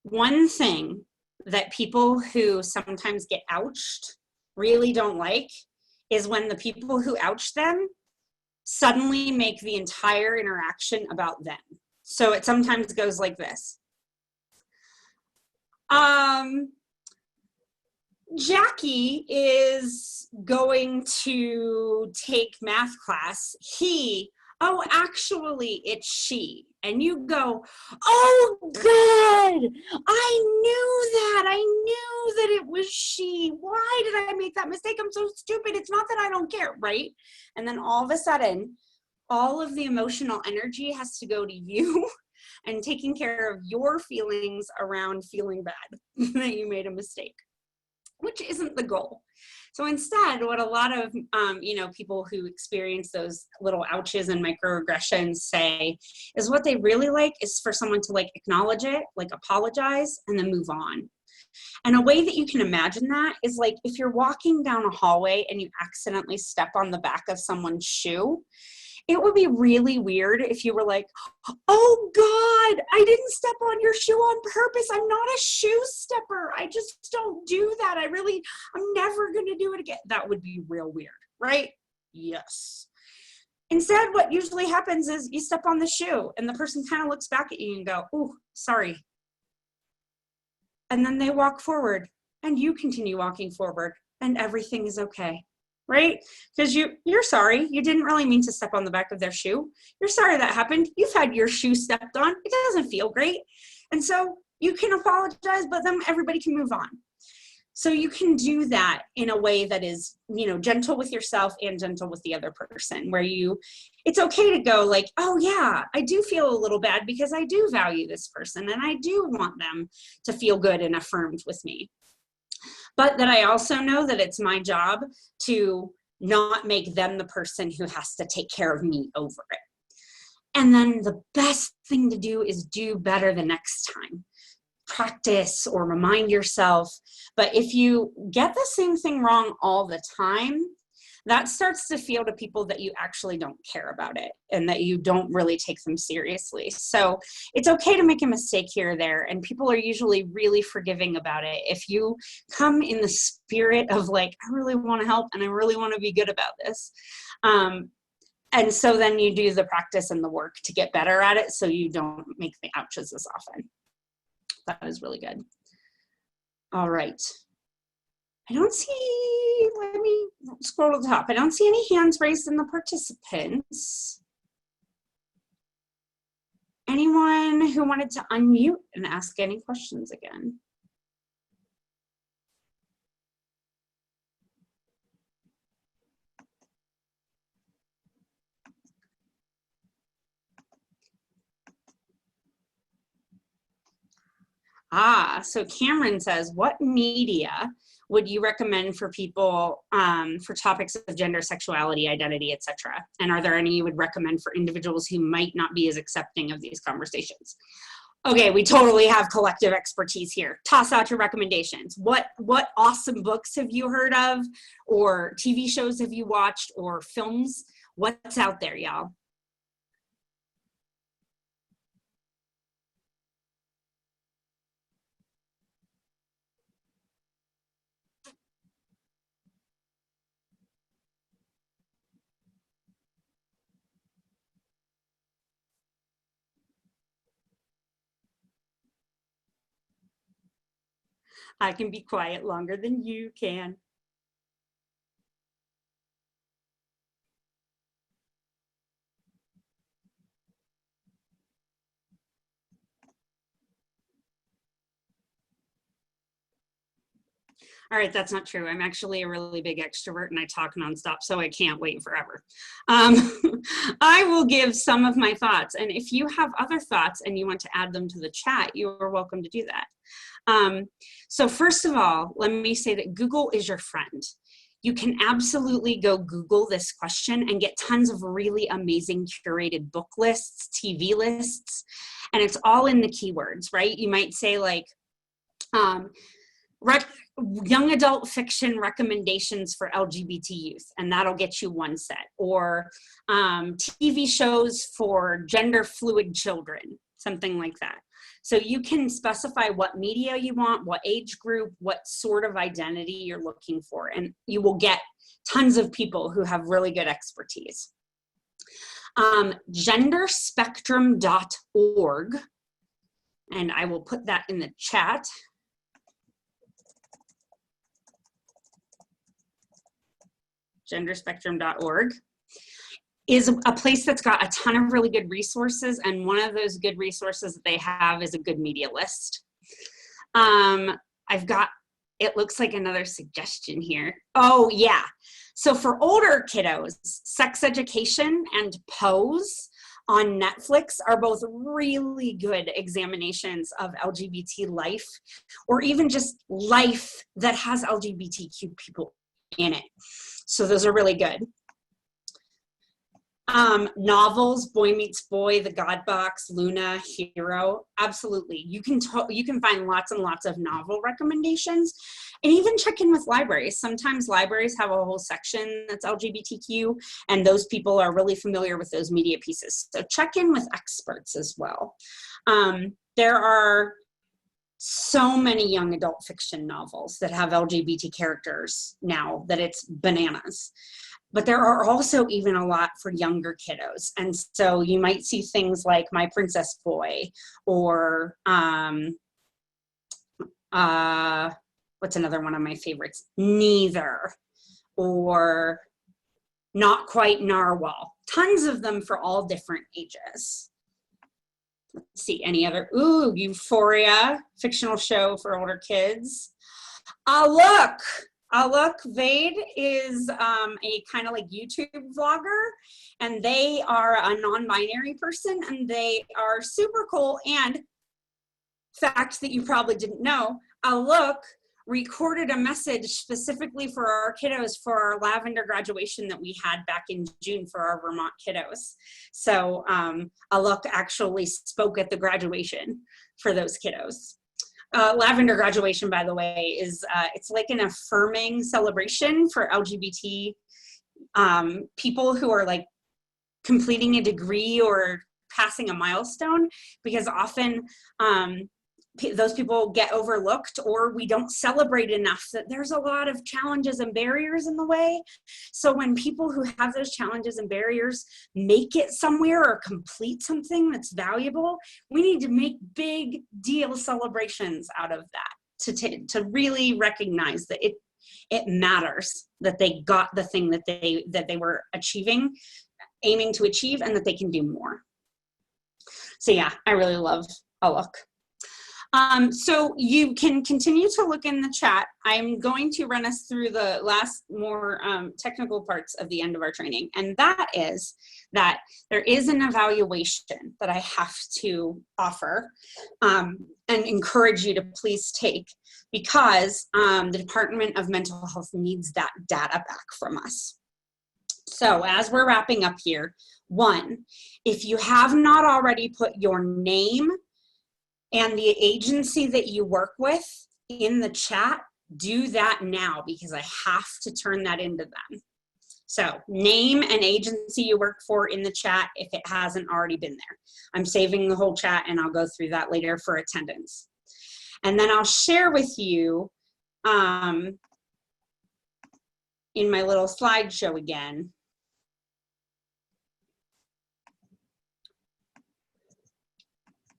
one thing that people who sometimes get ouched really don't like is when the people who ouch them suddenly make the entire interaction about them. So it sometimes goes like this. Jackie is going to take math class. Oh, actually, it's she. And you go, oh, good. I knew that it was she. Why did I make that mistake? I'm so stupid. It's not that I don't care, right? And then all of a sudden, all of the emotional energy has to go to you and taking care of your feelings around feeling bad that you made a mistake, which isn't the goal. So instead, what a lot of people who experience those little ouches and microaggressions say is what they really like is for someone to like acknowledge it, like apologize, and then move on. And a way that you can imagine that is like if you're walking down a hallway and you accidentally step on the back of someone's shoe, it would be really weird if you were like, oh God, I didn't step on your shoe on purpose. I'm not a shoe stepper. I just don't do that. I'm never going to do it again. That would be real weird, right? Yes. Instead, what usually happens is you step on the shoe and the person kind of looks back at you and go, oh, sorry. And then they walk forward and you continue walking forward and everything is okay. Right? Because you're sorry. You didn't really mean to step on the back of their shoe. You're sorry that happened. You've had your shoe stepped on. It doesn't feel great. And so you can apologize, but then everybody can move on. So you can do that in a way that is, gentle with yourself and gentle with the other person, where it's okay to go like, oh yeah, I do feel a little bad because I do value this person and I do want them to feel good and affirmed with me. But that I also know that it's my job to not make them the person who has to take care of me over it. And then the best thing to do is do better the next time. Practice or remind yourself. But if you get the same thing wrong all the time, that starts to feel to people that you actually don't care about it and that you don't really take them seriously. So it's okay to make a mistake here or there, and people are usually really forgiving about it. If you come in the spirit of like, I really want to help and I really want to be good about this. And so then you do the practice and the work to get better at it so you don't make the ouches as often. That is really good. All right. I don't see, let me scroll to the top. I don't see any hands raised in the participants. Anyone who wanted to unmute and ask any questions again? So Cameron says, what media would you recommend for people for topics of gender, sexuality, identity, etc.? And are there any you would recommend for individuals who might not be as accepting of these conversations? Okay, we totally have collective expertise here. Toss out your recommendations. What awesome books have you heard of, or TV shows have you watched, or films? What's out there, y'all? I can be quiet longer than you can. All right, that's not true. I'm actually a really big extrovert and I talk nonstop, so I can't wait forever. I will give some of my thoughts, and if you have other thoughts and you want to add them to the chat, you are welcome to do that. So first of all, let me say that Google is your friend. You can absolutely go Google this question and get tons of really amazing curated book lists, TV lists, and it's all in the keywords, right? You might say like, young adult fiction recommendations for LGBT youth, and that'll get you one set. Or TV shows for gender fluid children, something like that. So you can specify what media you want, what age group, what sort of identity you're looking for, and you will get tons of people who have really good expertise. Genderspectrum.org, and I will put that in the chat. Genderspectrum.org is a place that's got a ton of really good resources, and one of those good resources that they have is a good media list. I've got, it looks like another suggestion here. Oh yeah, so for older kiddos, Sex Education and Pose on Netflix are both really good examinations of LGBT life, or even just life that has LGBTQ people in it. So those are really good. Novels, Boy Meets Boy, The God Box, Luna, Hero, absolutely. You can find lots and lots of novel recommendations, and even check in with libraries. Sometimes libraries have a whole section that's LGBTQ, and those people are really familiar with those media pieces. So check in with experts as well. There are so many young adult fiction novels that have LGBT characters now that it's bananas. But there are also even a lot for younger kiddos. And so you might see things like My Princess Boy, or what's another one of my favorites? Neither, or Not Quite Narwhal. Tons of them for all different ages. Let's see, any other? Ooh, Euphoria, fictional show for older kids. Look, Vade is a kind of like YouTube vlogger, and they are a non-binary person, and they are super cool. And fact that you probably didn't know, Look recorded a message specifically for our kiddos for our lavender graduation that we had back in June for our Vermont kiddos. So Look actually spoke at the graduation for those kiddos. Lavender graduation, by the way, is it's like an affirming celebration for LGBT people who are like completing a degree or passing a milestone, because often those people get overlooked, or we don't celebrate enough that there's a lot of challenges and barriers in the way. So when people who have those challenges and barriers make it somewhere or complete something that's valuable, we need to make big deal celebrations out of that to really recognize that it matters that they got the thing that they were aiming to achieve, and that they can do more. So yeah, I really love Look. So you can continue to look in the chat. I'm going to run us through the last more technical parts of the end of our training. And that is that there is an evaluation that I have to offer and encourage you to please take, because the Department of Mental Health needs that data back from us. So as we're wrapping up here, 1, if you have not already put your name and the agency that you work with in the chat, do that now, because I have to turn that into them. So name and agency you work for in the chat if it hasn't already been there. I'm saving the whole chat, and I'll go through that later for attendance. And then I'll share with you in my little slideshow again,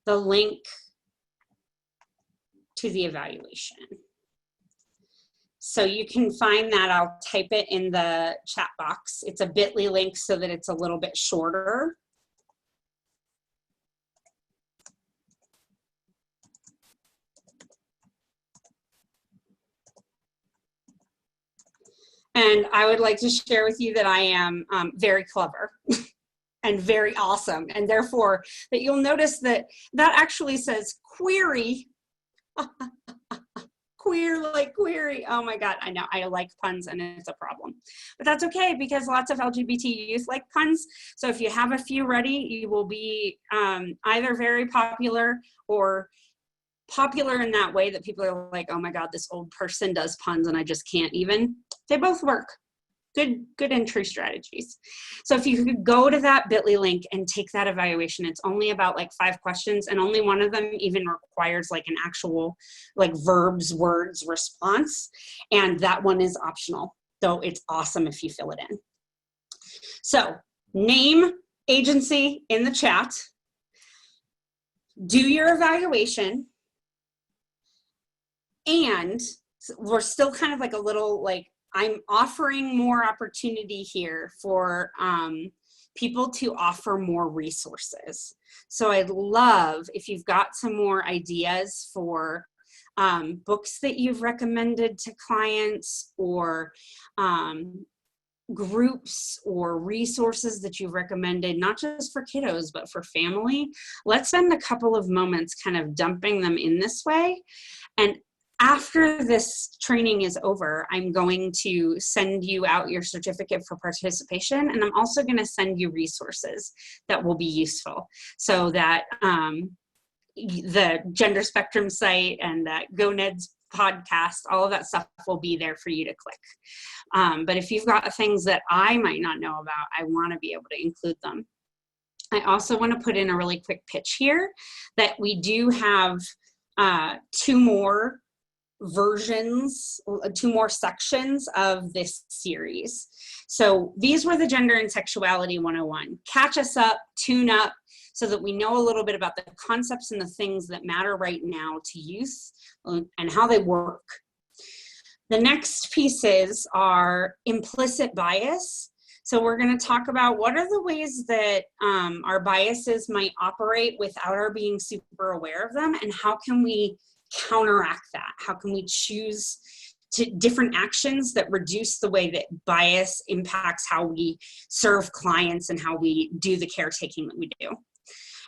the link to the evaluation. So you can find that. I'll type it in the chat box. It's a bit.ly link so that it's a little bit shorter. And I would like to share with you that I am very clever and very awesome. And therefore, that you'll notice that that actually says query queer like query. Oh my God, I know, I like puns and it's a problem. But that's okay because lots of LGBT youth like puns. So if you have a few ready, you will be either very popular or popular in that way that people are like, oh my God, this old person does puns and I just can't even. They both work. Good entry strategies. So if you could go to that bit.ly link and take that evaluation, it's only about like 5 questions and only one of them even requires like an actual like verbs, words response. And that one is optional, though it's awesome if you fill it in. So name, agency in the chat, do your evaluation, and we're still kind of like a little like, I'm offering more opportunity here for people to offer more resources. So I'd love if you've got some more ideas for books that you've recommended to clients, or groups or resources that you've recommended, not just for kiddos, but for family. Let's spend a couple of moments kind of dumping them in this way. And after this training is over, I'm going to send you out your certificate for participation, and I'm also going to send you resources that will be useful, so that the Gender Spectrum site and that GoNeds podcast, all of that stuff will be there for you to click. But if you've got things that I might not know about, I want to be able to include them. I also want to put in a really quick pitch here that we do have 2 more versions, 2 more sections of this series. So these were the Gender and Sexuality 101. Catch us up, tune up, so that we know a little bit about the concepts and the things that matter right now to youth and how they work. The next pieces are implicit bias. So we're going to talk about what are the ways that our biases might operate without our being super aware of them, and how can we counteract that? How can we choose different actions that reduce the way that bias impacts how we serve clients and how we do the caretaking that we do?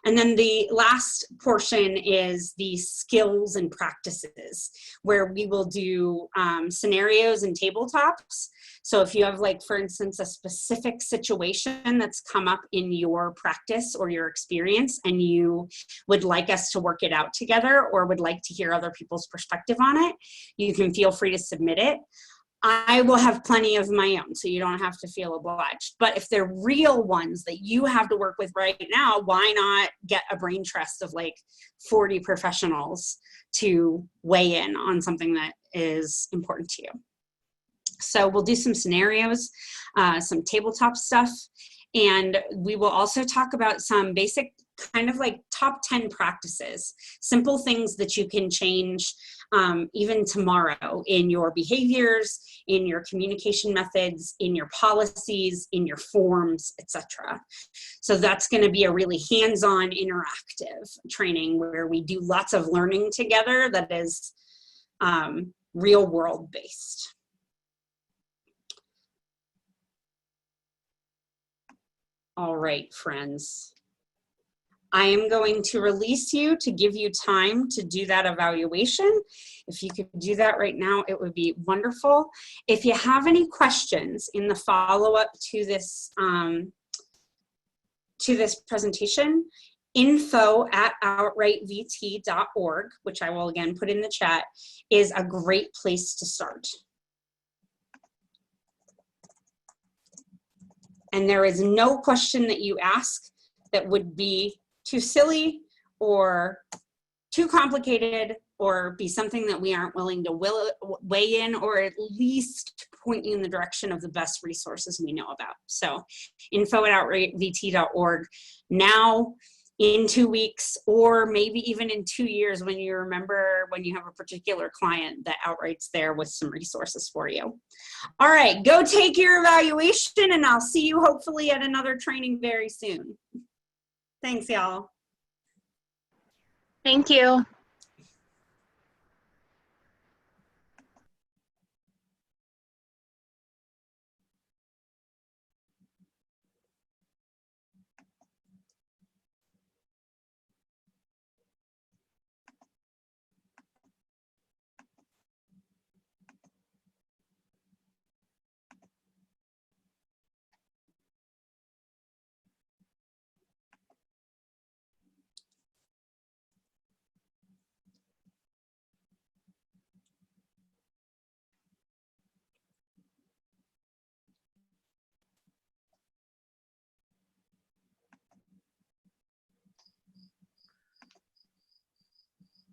And then the last portion is the skills and practices, where we will do scenarios and tabletops. So if you have, like, for instance, a specific situation that's come up in your practice or your experience, and you would like us to work it out together, or would like to hear other people's perspective on it, you can feel free to submit it. I will have plenty of my own, so you don't have to feel obliged. But if they're real ones that you have to work with right now, why not get a brain trust of like 40 professionals to weigh in on something that is important to you? So we'll do some scenarios, some tabletop stuff, and we will also talk about some basic kind of like top 10 practices, simple things that you can change even tomorrow in your behaviors, in your communication methods, in your policies, in your forms, etc. So that's going to be a really hands-on interactive training where we do lots of learning together that is real world based. All right, friends. I am going to release you to give you time to do that evaluation. If you could do that right now, it would be wonderful. If you have any questions in the follow-up to this presentation, info@outrightvt.org, which I will again put in the chat, is a great place to start. And there is no question that you ask that would be too silly or too complicated or be something that we aren't willing to weigh in, or at least point you in the direction of the best resources we know about. So info@outrightvt.org now, in 2 weeks, or maybe even in 2 years when you remember when you have a particular client that Outright's there with some resources for you. All right, go take your evaluation, and I'll see you hopefully at another training very soon. Thanks, y'all. Thank you.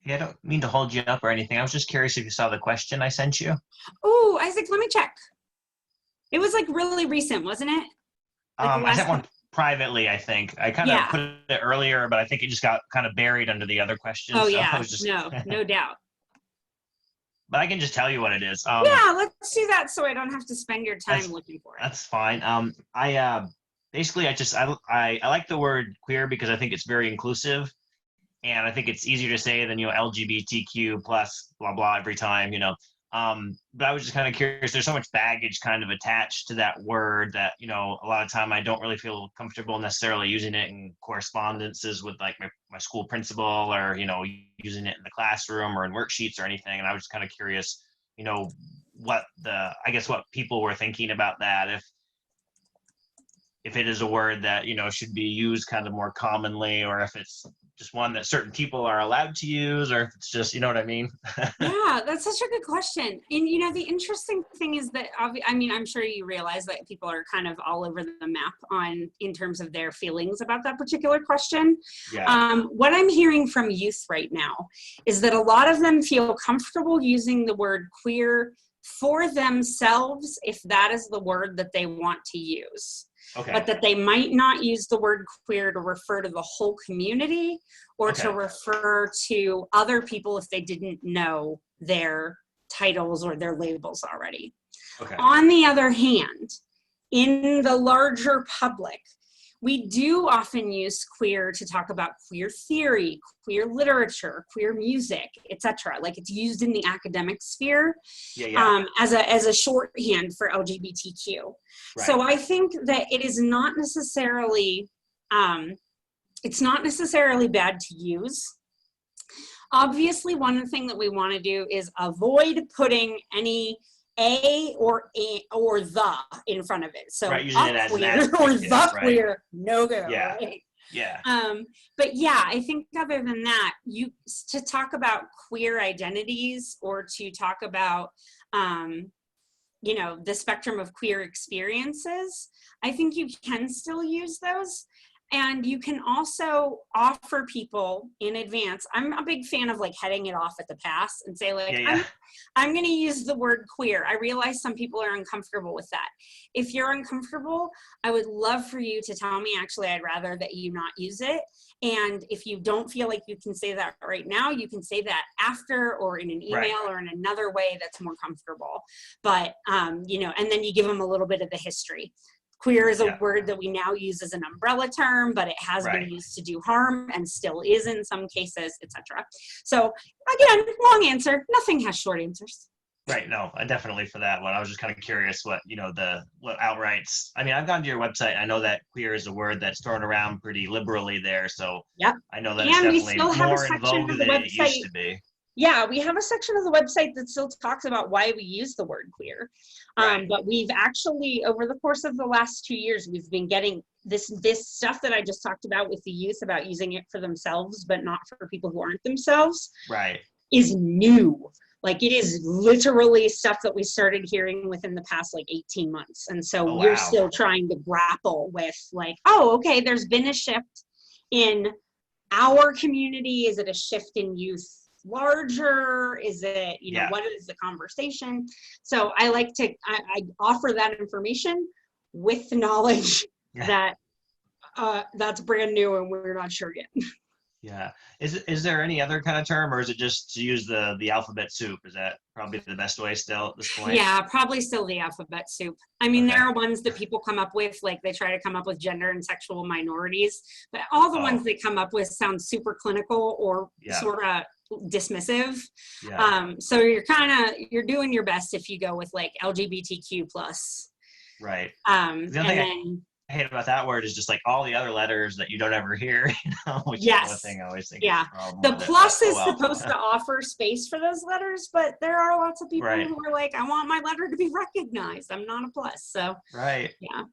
Yeah, I don't mean to hold you up or anything. I was just curious if you saw the question I sent you. Oh, Isaac, let me check. It was like really recent, wasn't it? Like the I last sent one privately, I think. I kind of Yeah. put it earlier, but I think it just got kind of buried under the other questions. Oh So I yeah, was just, no doubt. but I can just tell you what it is. Yeah, let's do that so I don't have to spend your time That's- looking for it. That's fine. Basically, I like the word queer because I think it's very inclusive, and I think it's easier to say than LGBTQ plus blah blah every time. But I was just kind of curious. There's so much baggage kind of attached to that word that a lot of time I don't really feel comfortable necessarily using it in correspondences with like my school principal or using it in the classroom or in worksheets or anything. And I was just kind of curious, what people were thinking about that, if it is a word that should be used kind of more commonly, or if it's just one that certain people are allowed to use, or if it's just what I mean. Yeah, that's such a good question. And the interesting thing is that I'm sure you realize that people are kind of all over the map in terms of their feelings about that particular question. Yeah. What I'm hearing from youth right now is that a lot of them feel comfortable using the word queer for themselves if that is the word that they want to use. Okay. But that they might not use the word queer to refer to the whole community or to refer to other people if they didn't know their titles or their labels already. Okay. On the other hand, in the larger public, we do often use queer to talk about queer theory, queer literature, queer music, etc. Like it's used in the academic sphere as a shorthand for LGBTQ. Right. So I think that it is not necessarily, it's not necessarily bad to use. Obviously, one thing that we want to do is avoid putting any or the in front of it. So using it as queer an or the right? queer, no go. Yeah. Right? Yeah. But yeah, I think other than that, to talk about queer identities or to talk about the spectrum of queer experiences, I think you can still use those. And you can also offer people in advance. I'm a big fan of like heading it off at the pass and say like, I'm going to use the word queer. I realize some people are uncomfortable with that. If you're uncomfortable, I would love for you to tell me, actually, I'd rather that you not use it. And if you don't feel like you can say that right now, you can say that after or in an email or in another way that's more comfortable. But, and then you give them a little bit of the history. Queer is a word that we now use as an umbrella term, but it has been used to do harm and still is in some cases, etc. So again, long answer. Nothing has short answers. Right. No, definitely for that one. I was just kind of curious what, what outrights. I mean, I've gone to your website. I know that queer is a word that's thrown around pretty liberally there. So I know that it's definitely more in vogue than it used to be. Yeah, we have a section of the website that still talks about why we use the word queer. But we've actually, over the course of the last 2 years, we've been getting this stuff that I just talked about with the youth about using it for themselves, but not for people who aren't themselves. Right. Is new. Like it is literally stuff that we started hearing within the past 18 months. And so we're still trying to grapple with okay, there's been a shift in our community. Is it a shift in youth larger? Is it, what is the conversation? So I like to, I offer that information with the knowledge that that's brand new and we're not sure yet. Yeah. Is there any other kind of term, or is it just to use the alphabet soup? Is that probably the best way still at this point? Yeah, probably still the alphabet soup. I mean, there are ones that people come up with, like they try to come up with gender and sexual minorities, but all the ones they come up with sound super clinical or sort of dismissive. So you're doing your best if you go with like LGBTQ plus. Right. And then I hate about that word is just like all the other letters that you don't ever hear, which is one thing I always think. Yeah. The plus is supposed to offer space for those letters, but there are lots of people who are like, I want my letter to be recognized. I'm not a plus. So yeah,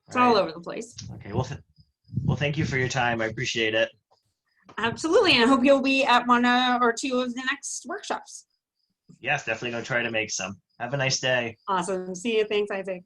it's all over the place. Okay. Well, thank you for your time. I appreciate it. Absolutely. And I hope you'll be at one or two of the next workshops. Yes, definitely going to try to make some. Have a nice day. Awesome. See you. Thanks, Isaac.